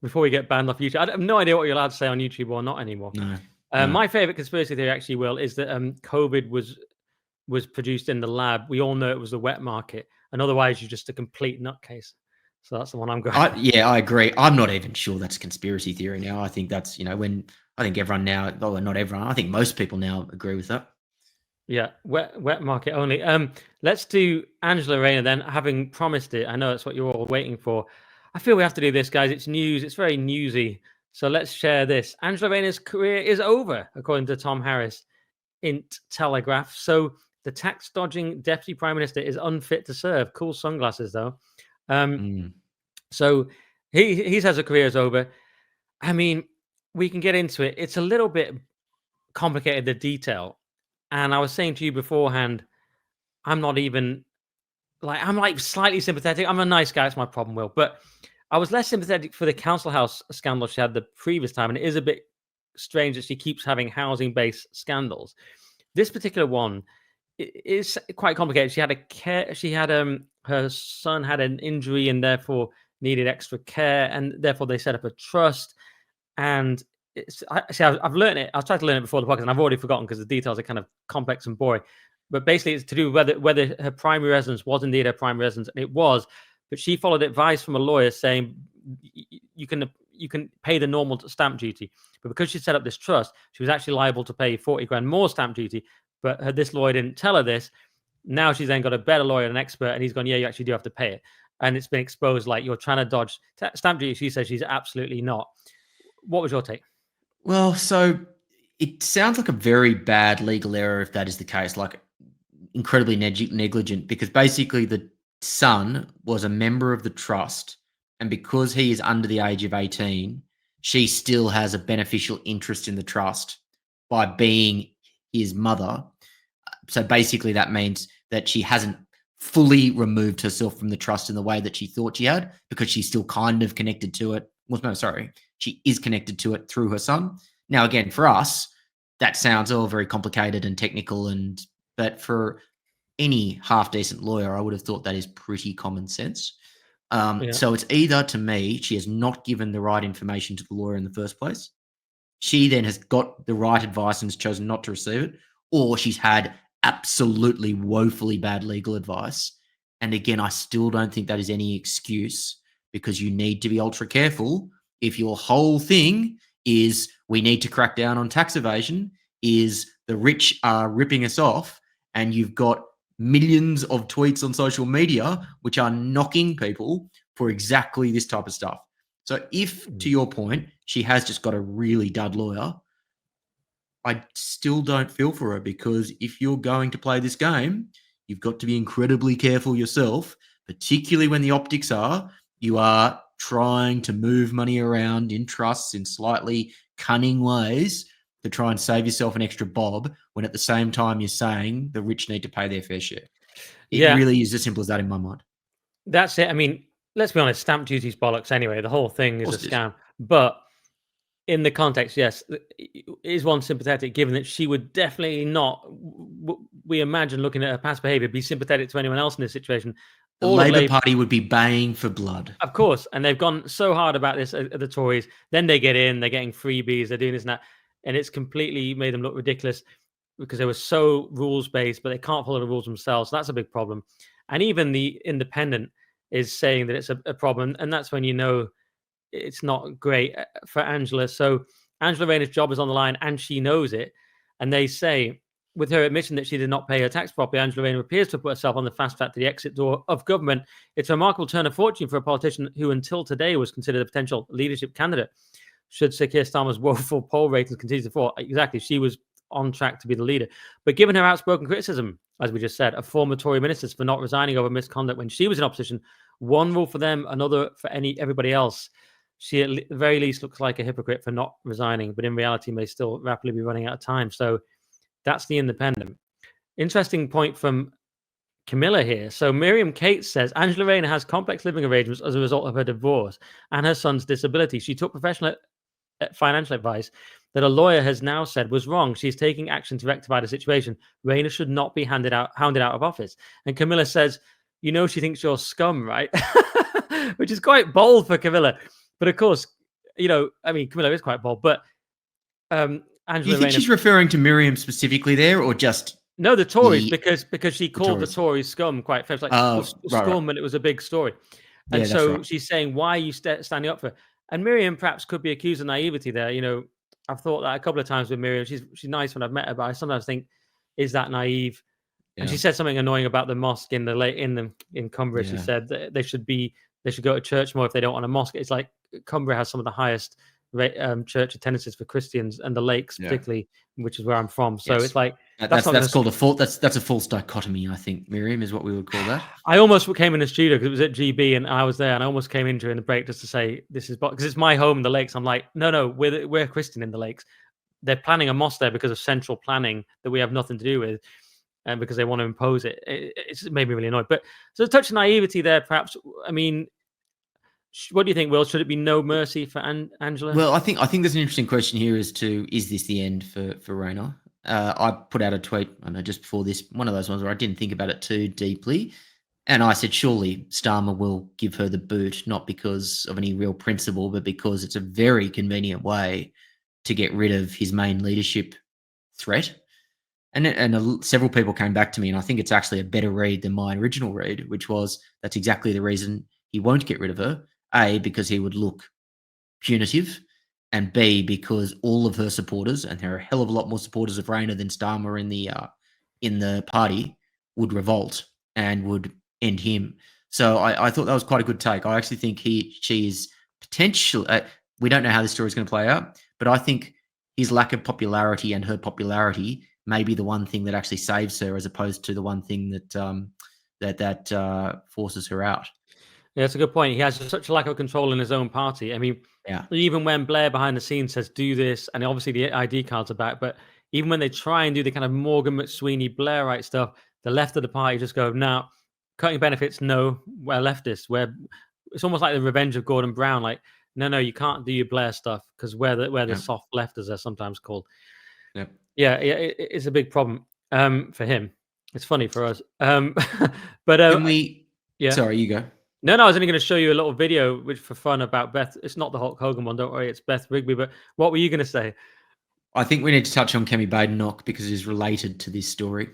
Before we get banned off YouTube, I have no idea what you're allowed to say on YouTube or not anymore. No. My favorite conspiracy theory actually, Will, is that COVID was produced in the lab. We all know it was the wet market, and otherwise you're just a complete nutcase. So that's the one I'm going. I agree. I'm not even sure that's a conspiracy theory now. I think that's when I think everyone now, well, not everyone. I think most people now agree with that. Yeah, wet market only. Let's do Angela Rayner then. Having promised it, I know that's what you're all waiting for. I feel we have to do this, guys. It's news. It's very newsy. So let's share this. Angela Rayner's career is over, according to Tom Harris in Telegraph. So the tax-dodging deputy prime minister is unfit to serve. Cool sunglasses, though. So he says her career is over. I mean, we can get into it. It's a little bit complicated, the detail. And I was saying to you beforehand, I'm not even I'm like slightly sympathetic. I'm a nice guy. It's my problem, Will. But I was less sympathetic for the council house scandal she had the previous time. And it is a bit strange that she keeps having housing-based scandals. This particular one is quite complicated. Her son had an injury and therefore needed extra care. And therefore they set up a trust. And I've learned it. I've tried to learn it before the podcast, and I've already forgotten because the details are kind of complex and boring. But basically, it's to do with whether her primary residence was indeed her primary residence, and it was. But she followed advice from a lawyer saying you can pay the normal stamp duty, but because she set up this trust, she was actually liable to pay 40 grand more stamp duty. But this lawyer didn't tell her this. Now she's then got a better lawyer, an expert, and he's gone, yeah, you actually do have to pay it. And it's been exposed like you're trying to dodge stamp duty. She says she's absolutely not. What was your take? Well, so it sounds like a very bad legal error if that is the case, like incredibly negligent, because basically the son was a member of the trust, and because he is under the age of 18, she still has a beneficial interest in the trust by being his mother. So basically that means that she hasn't fully removed herself from the trust in the way that she thought she had, because she's still kind of connected to it. Well, no, sorry. She is connected to it through her son. Now, again, for us, that sounds all very complicated and technical, but for any half-decent lawyer, I would have thought that is pretty common sense. So it's either, to me, she has not given the right information to the lawyer in the first place. She then has got the right advice and has chosen not to receive it, or she's had absolutely woefully bad legal advice. And again, I still don't think that is any excuse, because you need to be ultra careful. If your whole thing is we need to crack down on tax evasion, is the rich are ripping us off, and you've got millions of tweets on social media which are knocking people for exactly this type of stuff. So if, to your point, she has just got a really dud lawyer, I still don't feel for her, because if you're going to play this game, you've got to be incredibly careful yourself, particularly when the optics are you are trying to move money around in trusts in slightly cunning ways to try and save yourself an extra bob, when at the same time you're saying the rich need to pay their fair share. It really is as simple as that in my mind. That's it. I mean, let's be honest, stamp duty's bollocks anyway. The whole thing is a scam. But in the context, yes, is one sympathetic, given that she would definitely not, we imagine, looking at her past behavior, be sympathetic to anyone else in this situation. The Labour Party would be baying for blood. Of course. And they've gone so hard about this at the Tories. Then they get in, they're getting freebies, they're doing this and that. And it's completely made them look ridiculous because they were so rules-based, but they can't follow the rules themselves. So that's a big problem. And even the Independent is saying that it's a problem. And that's when you know it's not great for Angela. So Angela Rayner's job is on the line, and she knows it. And they say, with her admission that she did not pay her tax properly, Angela Rayner appears to have put herself on the fast track to the exit door of government. It's a remarkable turn of fortune for a politician who until today was considered a potential leadership candidate. Should Sir Keir Starmer's woeful poll ratings continue to fall, exactly, she was on track to be the leader. But given her outspoken criticism, as we just said, of former Tory ministers for not resigning over misconduct when she was in opposition, one rule for them, another for everybody else, she at the very least looks like a hypocrite for not resigning, but in reality may still rapidly be running out of time. So that's the Independent. Interesting point from Camilla here. So Miriam Cates says, Angela Rayner has complex living arrangements as a result of her divorce and her son's disability. She took professional financial advice that a lawyer has now said was wrong. She's taking action to rectify the situation. Rayner should not be hounded out of office. And Camilla says, you know, she thinks you're scum, right? Which is quite bold for Camilla. But of course, you know, I mean, Camilla is quite bold, but Angela Do you think she's referring to Miriam specifically there, or just... No, the Tories, because she called the Tories scum quite fair. Like scum, and it was a big story. And so she's saying, why are you standing up for her? And Miriam perhaps could be accused of naivety there. You know, I've thought that a couple of times with Miriam. She's nice when I've met her, but I sometimes think, is that naive? Yeah. And she said something annoying about the mosque in Cumbria. Yeah. She said that they should be they should go to church more if they don't want a mosque. It's like Cumbria has some of the highest church attendances for Christians, and the Lakes particularly, which is where I'm from. So it's like that's called a fault. That's a false dichotomy, I think. Miriam is what we would call that. I almost came in the studio because it was at GB and I was there, and I almost came in during the break just to say this is because it's my home, the Lakes. I'm like, no, we're Christian in the Lakes. They're planning a mosque there because of central planning that we have nothing to do with, and because they want to impose it. It's made me really annoyed. But so a touch of naivety there, perhaps. I mean, what do you think, Will? Should it be no mercy for Angela? Well, I think there's an interesting question here as to, is this the end for Raina? I put out a tweet, I know, just before this, one of those ones where I didn't think about it too deeply. And I said, surely Starmer will give her the boot, not because of any real principle, but because it's a very convenient way to get rid of his main leadership threat. And several people came back to me, and I think it's actually a better read than my original read, which was that's exactly the reason he won't get rid of her. A, because he would look punitive, and B, because all of her supporters, and there are a hell of a lot more supporters of Rayner than Starmer in the party, would revolt and would end him. So I thought that was quite a good take. I actually think she is potential. We don't know how this story is going to play out, but I think his lack of popularity and her popularity may be the one thing that actually saves her, as opposed to the one thing that forces her out. Yeah, that's a good point. He has such a lack of control in his own party. I mean, even when Blair behind the scenes says do this, and obviously the ID cards are back, but even when they try and do the kind of Morgan McSweeney Blairite stuff, the left of the party just go, no, cutting benefits, no, we're leftists. It's almost like the revenge of Gordon Brown. Like, no, you can't do your Blair stuff because we're the soft left, as they're sometimes called. It's a big problem for him. It's funny for us. But can we? Yeah. Sorry, you go. No, I was only going to show you a little video, which for fun, about Beth. It's not the Hulk Hogan one, don't worry. It's Beth Rigby. But what were you going to say? I think we need to touch on Kemi Badenoch because it is related to this story.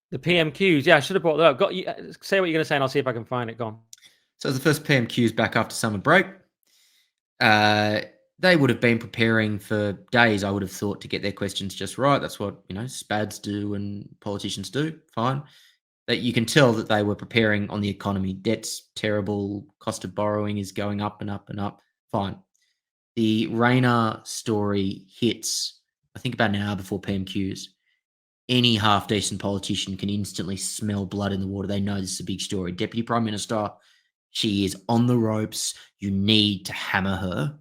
The PMQs. Yeah, I should have brought that up. Say what you're going to say, and I'll see if I can find it. Go on. So the first PMQs back after summer break. They would have been preparing for days, I would have thought, to get their questions just right. That's what, SPADs do and politicians do. Fine. That you can tell that they were preparing on the economy. Debt's terrible. Cost of borrowing is going up and up and up. Fine. The Rayner story hits, I think, about an hour before PMQs. Any half-decent politician can instantly smell blood in the water. They know this is a big story. Deputy Prime Minister, she is on the ropes. You need to hammer her.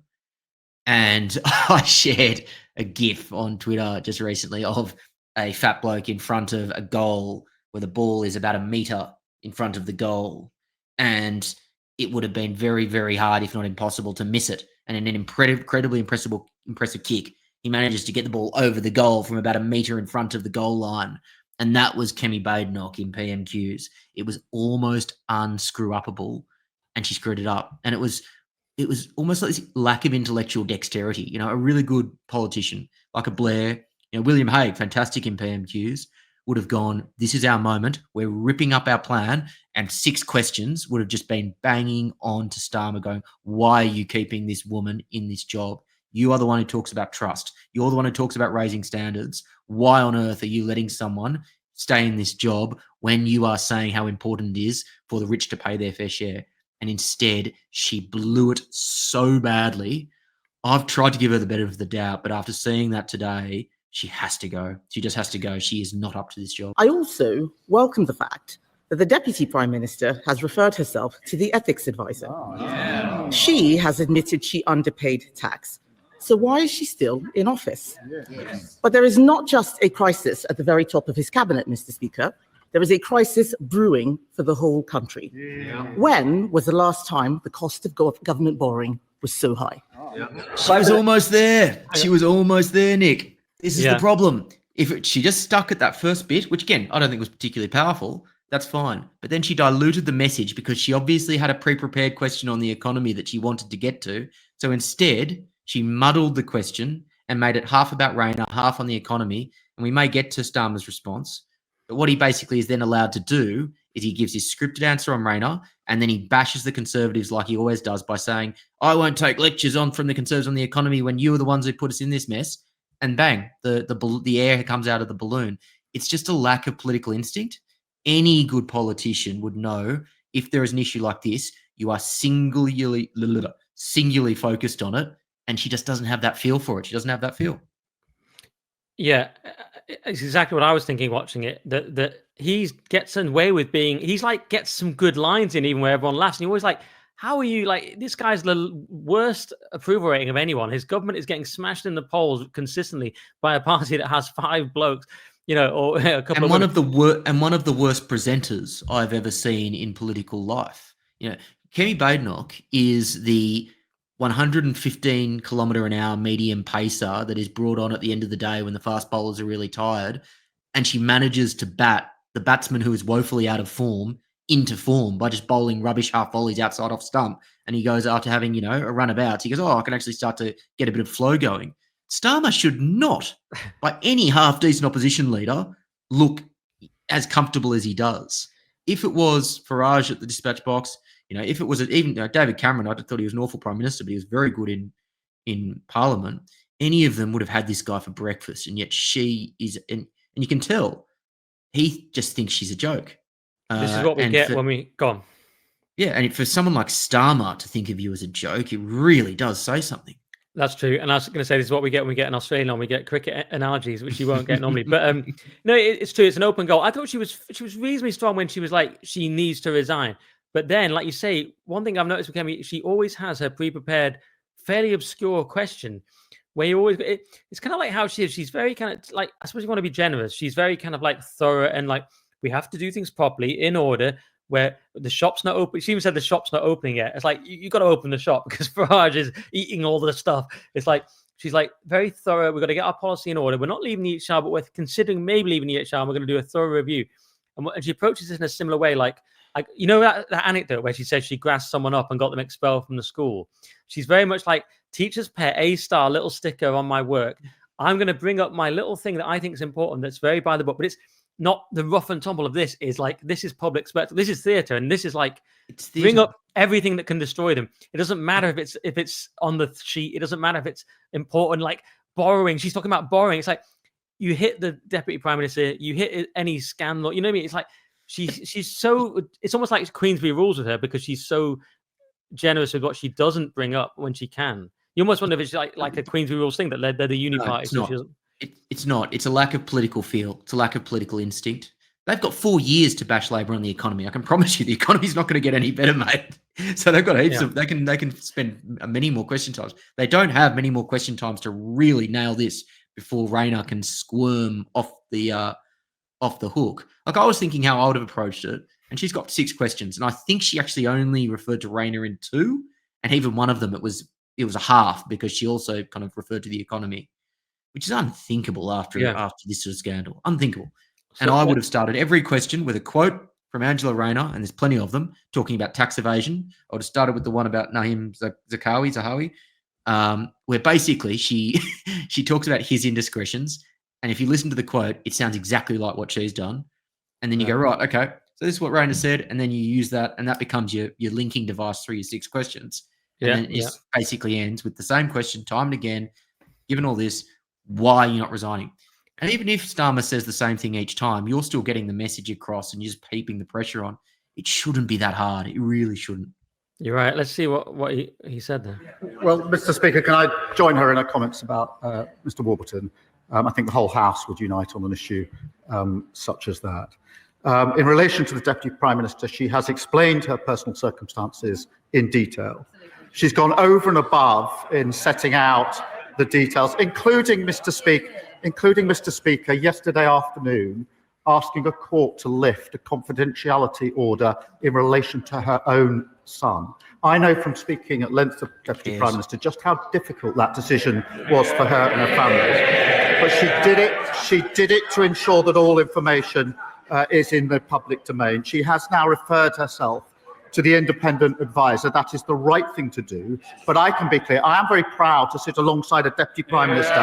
And I shared a GIF on Twitter just recently of a fat bloke in front of a goal where the ball is about a meter in front of the goal. And it would have been very, very hard, if not impossible, to miss it. And in an incredibly impressive kick, he manages to get the ball over the goal from about a meter in front of the goal line. And that was Kemi Badenoch in PMQs. It was almost unscrew-upable, and she screwed it up. And it was almost like this lack of intellectual dexterity. A really good politician like a Blair, William Hague, fantastic in PMQs, would have gone, this is our moment. We're ripping up our plan. And 6 questions would have just been banging on to Starmer going, why are you keeping this woman in this job? You are the one who talks about trust. You're the one who talks about raising standards. Why on earth are you letting someone stay in this job when you are saying how important it is for the rich to pay their fair share? And instead, she blew it so badly. I've tried to give her the benefit of the doubt, but after seeing that today, she has to go. She just has to go. She is not up to this job. I also welcome the fact that the Deputy Prime Minister has referred herself to the ethics advisor. She has admitted she underpaid tax. So why is she still in office? But there is not just a crisis at the very top of his cabinet, Mr. Speaker. There is a crisis brewing for the whole country. When was the last time the cost of government borrowing was so high? She was almost there. She was almost there, Nick. This is the problem. If she just stuck at that first bit, which again, I don't think was particularly powerful, that's fine. But then she diluted the message because she obviously had a pre-prepared question on the economy that she wanted to get to. So instead, she muddled the question and made it half about Rayner, half on the economy. And we may get to Starmer's response. But what he basically is then allowed to do is he gives his scripted answer on Rayner, and then he bashes the Conservatives like he always does by saying, I won't take lectures from the Conservatives on the economy when you are the ones who put us in this mess. And bang, the air comes out of the balloon. It's just a lack of political instinct. Any good politician would know if there is an issue like this, you are singularly focused on it, and she just doesn't have that feel for it. She doesn't have that feel. Yeah, it's exactly what I was thinking watching it. That he gets away with being. He's like gets some good lines in even where everyone laughs, and you're always like, how are you like? This guy's the worst approval rating of anyone. His government is getting smashed in the polls consistently by a party that has 5 blokes, or a couple. And one of the worst presenters I've ever seen in political life. Kemi Badenoch is the 115-kilometre-an-hour medium pacer that is brought on at the end of the day when the fast bowlers are really tired, and she manages to bat the batsman who is woefully out of form into form by just bowling rubbish half volleys outside off stump. And he goes, after having a run about, he goes, I can actually start to get a bit of flow going. Starmer should not, by any half decent opposition leader, look as comfortable as he does. If it was Farage at the dispatch box, if it was even David Cameron, I thought he was an awful prime minister, but he was very good in Parliament. Any of them would have had this guy for breakfast, and yet she is, and you can tell he just thinks she's a joke. This is what we get when we go on. Yeah, and for someone like Starmer to think of you as a joke, it really does say something. That's true. And I was going to say, this is what we get when we get in Australia and we get cricket analogies, which you won't get normally. But no, it's true. It's an open goal. I thought she was reasonably strong when she was like, she needs to resign. But then, like you say, one thing I've noticed with Kemi, she always has her pre-prepared, fairly obscure question where you always, it's kind of like how she is. She's very kind of like, I suppose you want to be generous. She's very kind of like thorough and like, we have to do things properly in order, where the shop's not open. She even said the shop's not opening yet. It's like, you got to open the shop because Farage is eating all the stuff. It's like, she's like very thorough. We've got to get our policy in order. We're not leaving the EHR, but we're considering maybe leaving the EHR. And we're going to do a thorough review. And she approaches this in a similar way. Like that anecdote where she says she grassed someone up and got them expelled from the school. She's very much like, teacher's pet, A-star, little sticker on my work. I'm going to bring up my little thing that I think is important. That's very by the book, but it's not the rough and tumble of this. Is like, this is public spectacle. This is theatre, and this is like, bring up everything that can destroy them. It doesn't matter if it's on the sheet. It doesn't matter if it's important. Like borrowing. She's talking about borrowing. It's like, you hit the deputy prime minister. You hit any scandal. You know what I mean? It's like she's so. It's almost like Queensberry rules with her because she's so generous with what she doesn't bring up when she can. You almost wonder if it's like a Queensberry rules thing that led the uni party. It's not. It's a lack of political feel. It's a lack of political instinct. They've got 4 years to bash Labor on the economy. I can promise you the economy's not going to get any better, mate. So they've got heaps of, they can spend many more question times. They don't have many more question times to really nail this before Rayner can squirm off the hook. Like, I was thinking how I would have approached it, and she's got 6 questions, and I think she actually only referred to Rayner in 2, and even one of them it was a half because she also kind of referred to the economy, which is unthinkable after this sort of scandal. Unthinkable. And I would have started every question with a quote from Angela Rayner, and there's plenty of them, talking about tax evasion. I would have started with the one about Naheem Zahawi, where basically she talks about his indiscretions. And if you listen to the quote, it sounds exactly like what she's done. And then you go, right, okay, so this is what Rayner said. And then you use that, and that becomes your linking device through your 6 questions. And then it basically ends with the same question time and again. Given all this, why are you not resigning? And even if Starmer says the same thing each time, you're still getting the message across and you're just keeping the pressure on. It shouldn't be that hard. It really shouldn't. You're right. Let's see what he said there. Well, Mr. Speaker, can I join her in her comments about Mr. Warburton? I think the whole House would unite on an issue such as that. In relation to the Deputy Prime Minister, she has explained her personal circumstances in detail. She's gone over and above in setting out the details, including Mr. Speaker, yesterday afternoon, asking a court to lift a confidentiality order in relation to her own son. I know from speaking at length to Deputy Prime Minister just how difficult that decision was for her and her family. But she did it to ensure that all information is in the public domain. She has now referred herself to the independent advisor. That is the right thing to do. But I can be clear, I am very proud to sit alongside a Deputy Prime Minister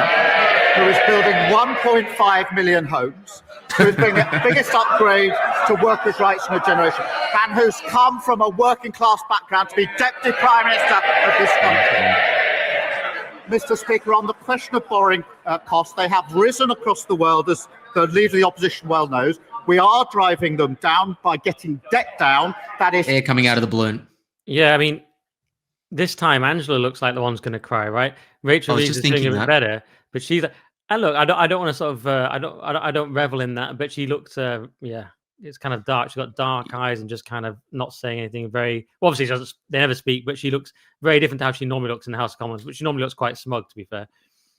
who is building 1.5 million homes, who is bringing the biggest upgrade to workers' rights in a generation, and who's come from a working class background to be Deputy Prime Minister of this country. Mr. Speaker, on the question of borrowing costs, they have risen across the world, as the Leader of the Opposition well knows. We are driving them down by getting debt down. That is air coming out of the balloon. Yeah, I mean, this time Angela looks like the one's going to cry, right? Rachel I was Reeves just is doing a thinking bit that. better, but she's. And look, I don't want to sort of, I don't revel in that, but she looked, yeah, it's kind of dark. She's got dark eyes and just kind of not saying anything. Very well, obviously, she doesn't. They never speak, but she looks very different to how she normally looks in the House of Commons. But she normally looks quite smug, to be fair.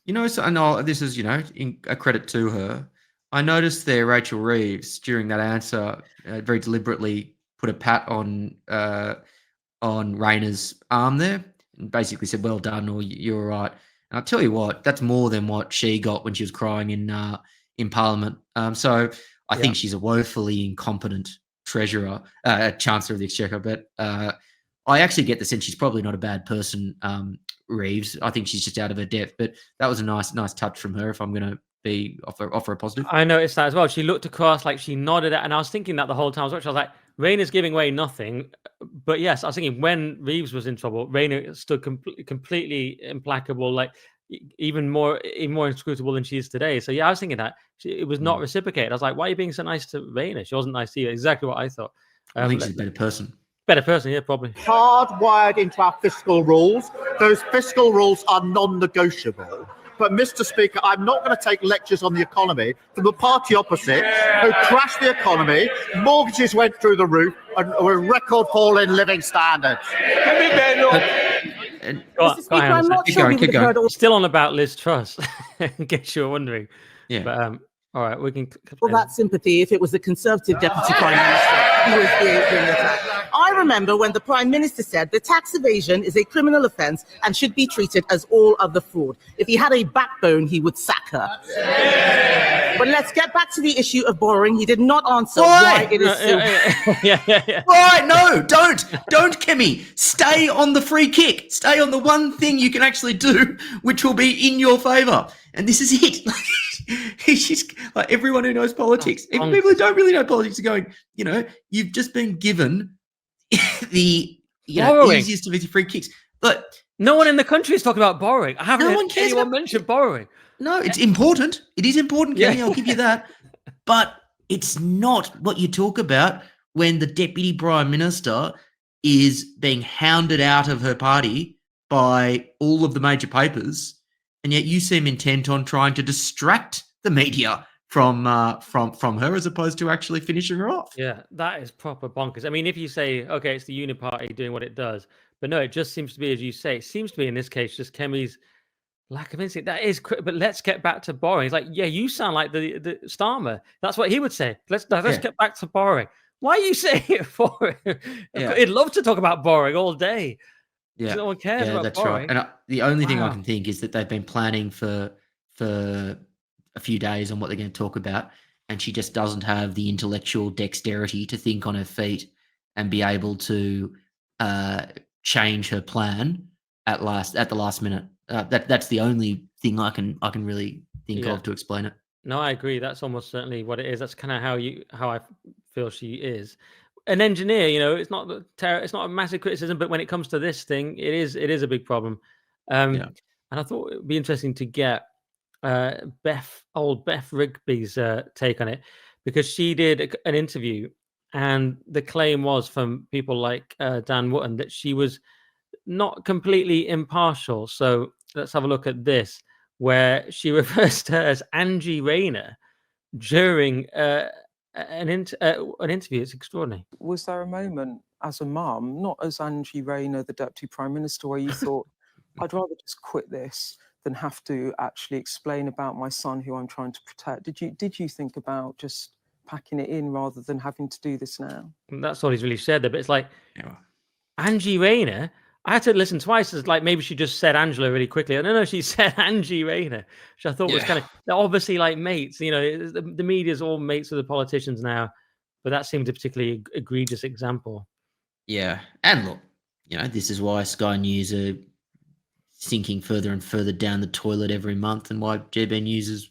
You know, so, and this is, a credit to her. I noticed there Rachel Reeves during that answer very deliberately put a pat on Rayner's arm there and basically said, "Well done," or "You're all right." And I'll tell you what, that's more than what she got when she was crying in Parliament. So I Yeah. think she's a woefully incompetent treasurer, Chancellor of the Exchequer. But I actually get the sense she's probably not a bad person, Reeves. I think she's just out of her depth. But that was a nice touch from her. If I'm going to be offer a positive. I noticed that as well. She looked across, like she nodded at, and I was thinking that the whole time I was watching. I was like, Rayner's giving away nothing. But yes, I was thinking when Reeves was in trouble, Rayner stood completely implacable, like even more inscrutable than she is today. So yeah, I was thinking that it was not reciprocated. I was like, why are you being so nice to Rayner? She wasn't nice to you. Exactly what I thought. I think she's a better person. Better person, yeah, probably. Hardwired into our fiscal rules. Those fiscal rules are non-negotiable. But, Mr. Speaker, I'm not going to take lectures on the economy from the party opposite who crashed the economy, mortgages went through the roof, and a record fall in living standards. Mr. Speaker, I'm not sure we would have heard all Still on about Liz Truss, in case you were wondering. Yeah. But all right, we can. that sympathy if it was the Conservative Deputy Prime Minister who was being attacked. I remember when the Prime Minister said that tax evasion is a criminal offence and should be treated as all other fraud. If he had a backbone, he would sack her. But let's get back to the issue of borrowing. He did not answer why it is so... Yeah. Right, no, don't, Kemi. Stay on the free kick. Stay on the one thing you can actually do, which will be in your favour. And this is it. He's just like everyone who knows politics. Even people who don't really know politics are going, you've just been given the easiest of easy free kicks. But no one in the country is talking about borrowing. I haven't heard anyone mention borrowing. No, it's important. It is important, Kenny. I'll give you that. But it's not what you talk about when the Deputy Prime Minister is being hounded out of her party by all of the major papers, and yet you seem intent on trying to distract the media from her as opposed to actually finishing her off. Yeah, that is proper bonkers. I mean, if you say, okay, it's the Uniparty doing what it does, but no, it just seems to be, as you say, it seems to be in this case just Kemi's lack of instinct. That is, but let's get back to borrowing. It's like, yeah, you sound like the Starmer. That's what he would say. Let's get back to borrowing. Why are you saying it for? He'd love to talk about borrowing all day. Yeah, no one cares about that's borrowing. right. And the only thing I can think is that they've been planning for a few days on what they're going to talk about, and she just doesn't have the intellectual dexterity to think on her feet and be able to change her plan at the last minute. That's the only thing I can really think of to explain it. No, I agree. That's almost certainly what it is. That's kind of how I feel she is. An engineer, it's not it's not a massive criticism, but when it comes to this thing, it is a big problem. And I thought it would be interesting to get Beth Rigby's take on it, because she did an interview, and the claim was from people like Dan Wootton that she was not completely impartial. So let's have a look at this, where she refers to her as Angie Rayner during an interview. It's extraordinary. Was there a moment as a mum, not as Angie Rayner, the Deputy Prime Minister, where you thought, I'd rather just quit this than have to actually explain about my son who I'm trying to protect? Did you think about just packing it in rather than having to do this now? And that's all he's really said there, but it's like, Angie Rayner, I had to listen twice. It's like maybe she just said Angela really quickly. No, she said Angie Rayner, which I thought was kind of, they're obviously like mates. The media's all mates with the politicians now, but that seemed a particularly egregious example. Yeah, and look, this is why Sky News are sinking further and further down the toilet every month, and why GB News is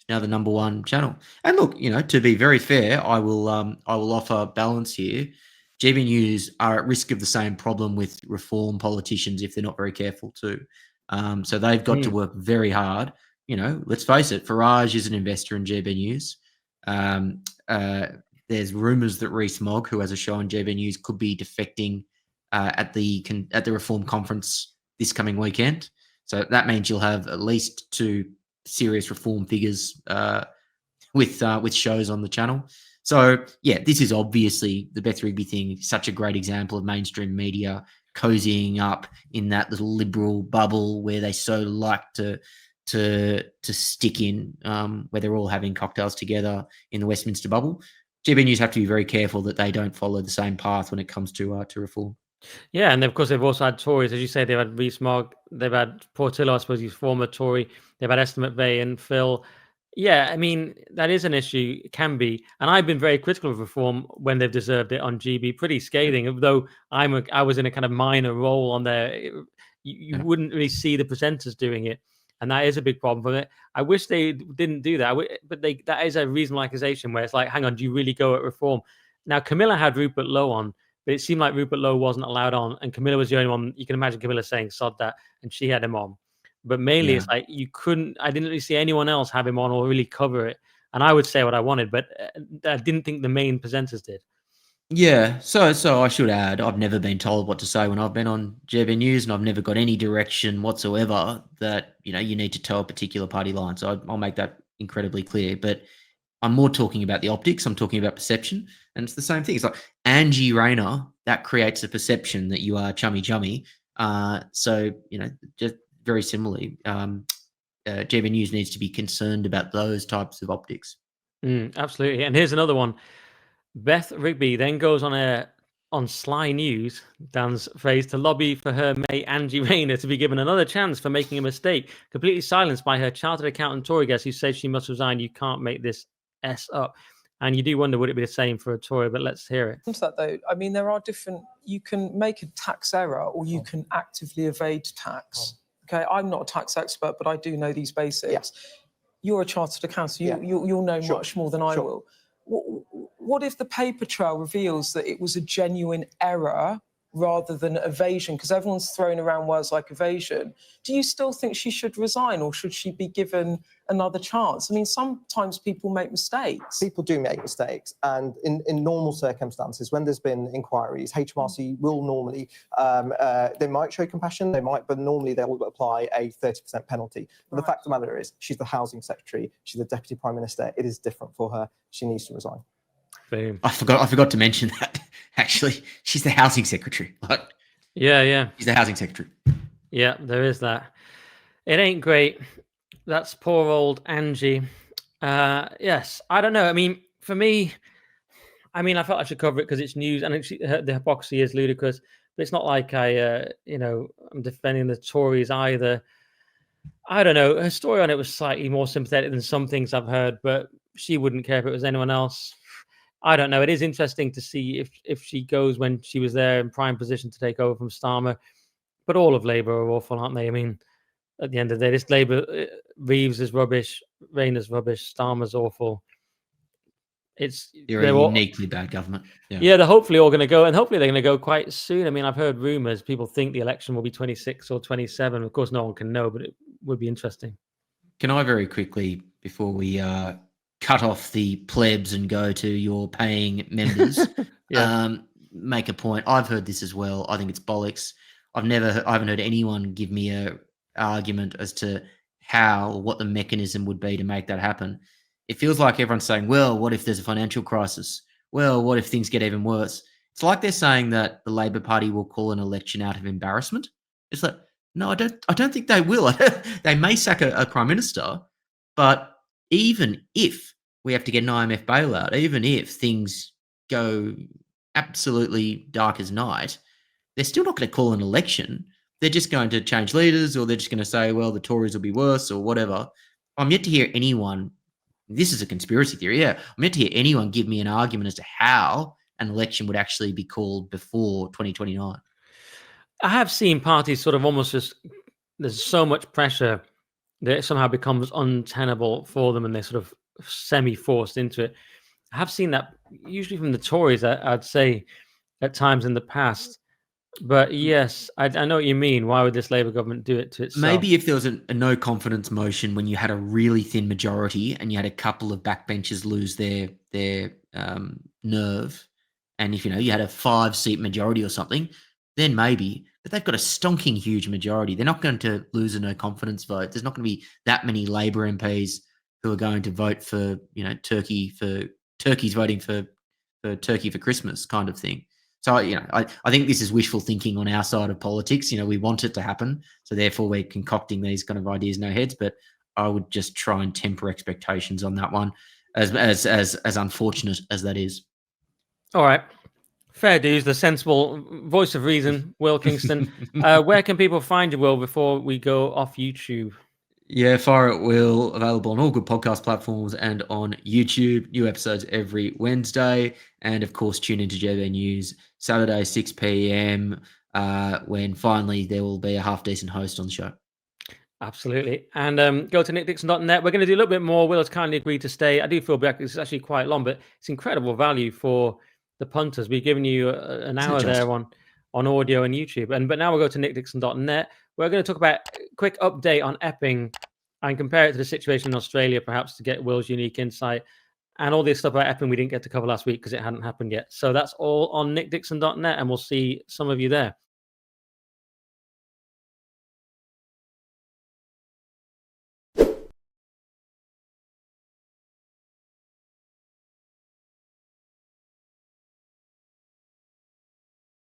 now the #1 channel. And look, to be very fair, I will offer balance here. GB News are at risk of the same problem with reform politicians if they're not very careful too. So they've got to work very hard. Let's face it, Farage is an investor in GB News. There's rumours that Rees-Mogg, who has a show on GB News, could be defecting at the Reform conference this coming weekend. So that means you'll have at least 2 serious Reform figures with shows on the channel. So yeah, this is obviously the Beth Rigby thing. Such a great example of mainstream media cozying up in that little liberal bubble where they so like to stick in, where they're all having cocktails together in the Westminster bubble. GB News have to be very careful that they don't follow the same path when it comes to reform. Yeah, and of course they've also had Tories, as you say. They've had Rees-Mogg, they've had Portillo, I suppose he's former Tory. They've had Esther McVeigh and Phil. Yeah, I mean that is an issue. It can be, and I've been very critical of reform when they've deserved it on GB, pretty scathing. Though I was in a kind of minor role on there. You wouldn't really see the presenters doing it, and that is a big problem for it. I wish they didn't do that, but that is a reasonable accusation where it's like, hang on, do you really go at reform? Now Camilla had Rupert Lowe on. But it seemed like Rupert Lowe wasn't allowed on, and Camilla was the only one. You can imagine Camilla saying "sod that," and she had him on. But mainly, it's like you couldn't. I didn't really see anyone else have him on or really cover it. And I would say what I wanted, but I didn't think the main presenters did. Yeah, so I should add, I've never been told what to say when I've been on GB News, and I've never got any direction whatsoever that you need to toe a particular party line. So I'll make that incredibly clear. But I'm more talking about the optics. I'm talking about perception. And it's the same thing. It's like Angie Rayner, that creates a perception that you are chummy. So, just very similarly, GB News needs to be concerned about those types of optics. Absolutely. And here's another one. Beth Rigby then goes on Sly News, Dan's phrase, to lobby for her mate Angie Rayner to be given another chance for making a mistake, completely silenced by her chartered accountant Tory guest who says she must resign. You can't make this up. And you do wonder, would it be the same for a Tory? But let's hear it. To that though, I mean, there are different. You can make a tax error, or you can actively evade tax. Okay, I'm not a tax expert, but I do know these basics. Yeah. You're a chartered accountant. You'll know much more than I will. What if the paper trail reveals that it was a genuine error rather than evasion? Because everyone's throwing around words like evasion. Do you still think she should resign, or should she be given another chance? I mean, sometimes people make mistakes. People do make mistakes, and in normal circumstances, when there's been inquiries, HMRC will normally, they might show compassion, but normally they will apply a 30% penalty. But the fact of the matter is, she's the Housing Secretary, she's the Deputy Prime Minister, it is different for her, she needs to resign. Boom. I forgot to mention that, actually. She's the Housing Secretary. Yeah. She's the Housing Secretary. Yeah, there is that. It ain't great. That's poor old Angie. Yes, I don't know. I mean, for me, I felt I should cover it because it's news, and the hypocrisy is ludicrous. But it's not like I'm defending the Tories either. I don't know. Her story on it was slightly more sympathetic than some things I've heard, but she wouldn't care if it was anyone else. I don't know. It is interesting to see if she goes when she was there in prime position to take over from Starmer. But all of Labour are awful, aren't they? I mean, at the end of the day, this Labour, Reeves is rubbish, Rayner's rubbish, Starmer's awful. They're a uniquely bad government. Yeah, they're hopefully all going to go, and hopefully they're going to go quite soon. I mean, I've heard rumours. People think the election will be 26 or 27. Of course, no one can know, but it would be interesting. Can I very quickly, before we cut off the plebs and go to your paying members, make a point? I've heard this as well. I think it's bollocks. I haven't heard anyone give me a argument as to what the mechanism would be to make that happen. It feels like everyone's saying, well, what if there's a financial crisis? Well, what if things get even worse? It's like they're saying that the Labor Party will call an election out of embarrassment. It's like, no, I don't think they will. They may sack a prime minister, but even if we have to get an IMF bailout, even if things go absolutely dark as night, they're still not going to call an election. They're just going to change leaders, or they're just going to say, well, the Tories will be worse or whatever. I'm yet to hear anyone, this is a conspiracy theory, I'm yet to hear anyone give me an argument as to how an election would actually be called before 2029. I have seen parties sort of almost just, there's so much pressure that it somehow becomes untenable for them and they're sort of semi-forced into it. I have seen that usually from the Tories, I'd say, at times in the past. But yes, I know what you mean. Why would this Labour government do it to itself? Maybe if there was a no confidence motion when you had a really thin majority and you had a couple of backbenchers lose their nerve, and if you had a 5-seat majority or something, then maybe. But they've got a stonking huge majority. They're not going to lose a no confidence vote. There's not going to be that many Labor MPs who are going to vote for, Turkey's voting for Turkey for Christmas kind of thing. So, I think this is wishful thinking on our side of politics. We want it to happen. So therefore we're concocting these kind of ideas in our heads. But I would just try and temper expectations on that one, as unfortunate as that is. All right. Fair dues, the sensible voice of reason, Will Kingston. Where can people find you, Will, before we go off YouTube? Yeah, Fire at Will, available on all good podcast platforms and on YouTube. New episodes every Wednesday. And, of course, tune into JB News Saturday, 6 p.m, when finally there will be a half-decent host on the show. Absolutely. And go to nickdixon.net. We're going to do a little bit more. Will has kindly agreed to stay. I do feel back. It's actually quite long, but it's incredible value for the punters. We've given you an hour there on audio and YouTube. But now we'll go to nickdixon.net. We're going to talk about a quick update on Epping and compare it to the situation in Australia, perhaps, to get Will's unique insight. And all this stuff about Epping we didn't get to cover last week because it hadn't happened yet. So that's all on nickdixon.net, and we'll see some of you there.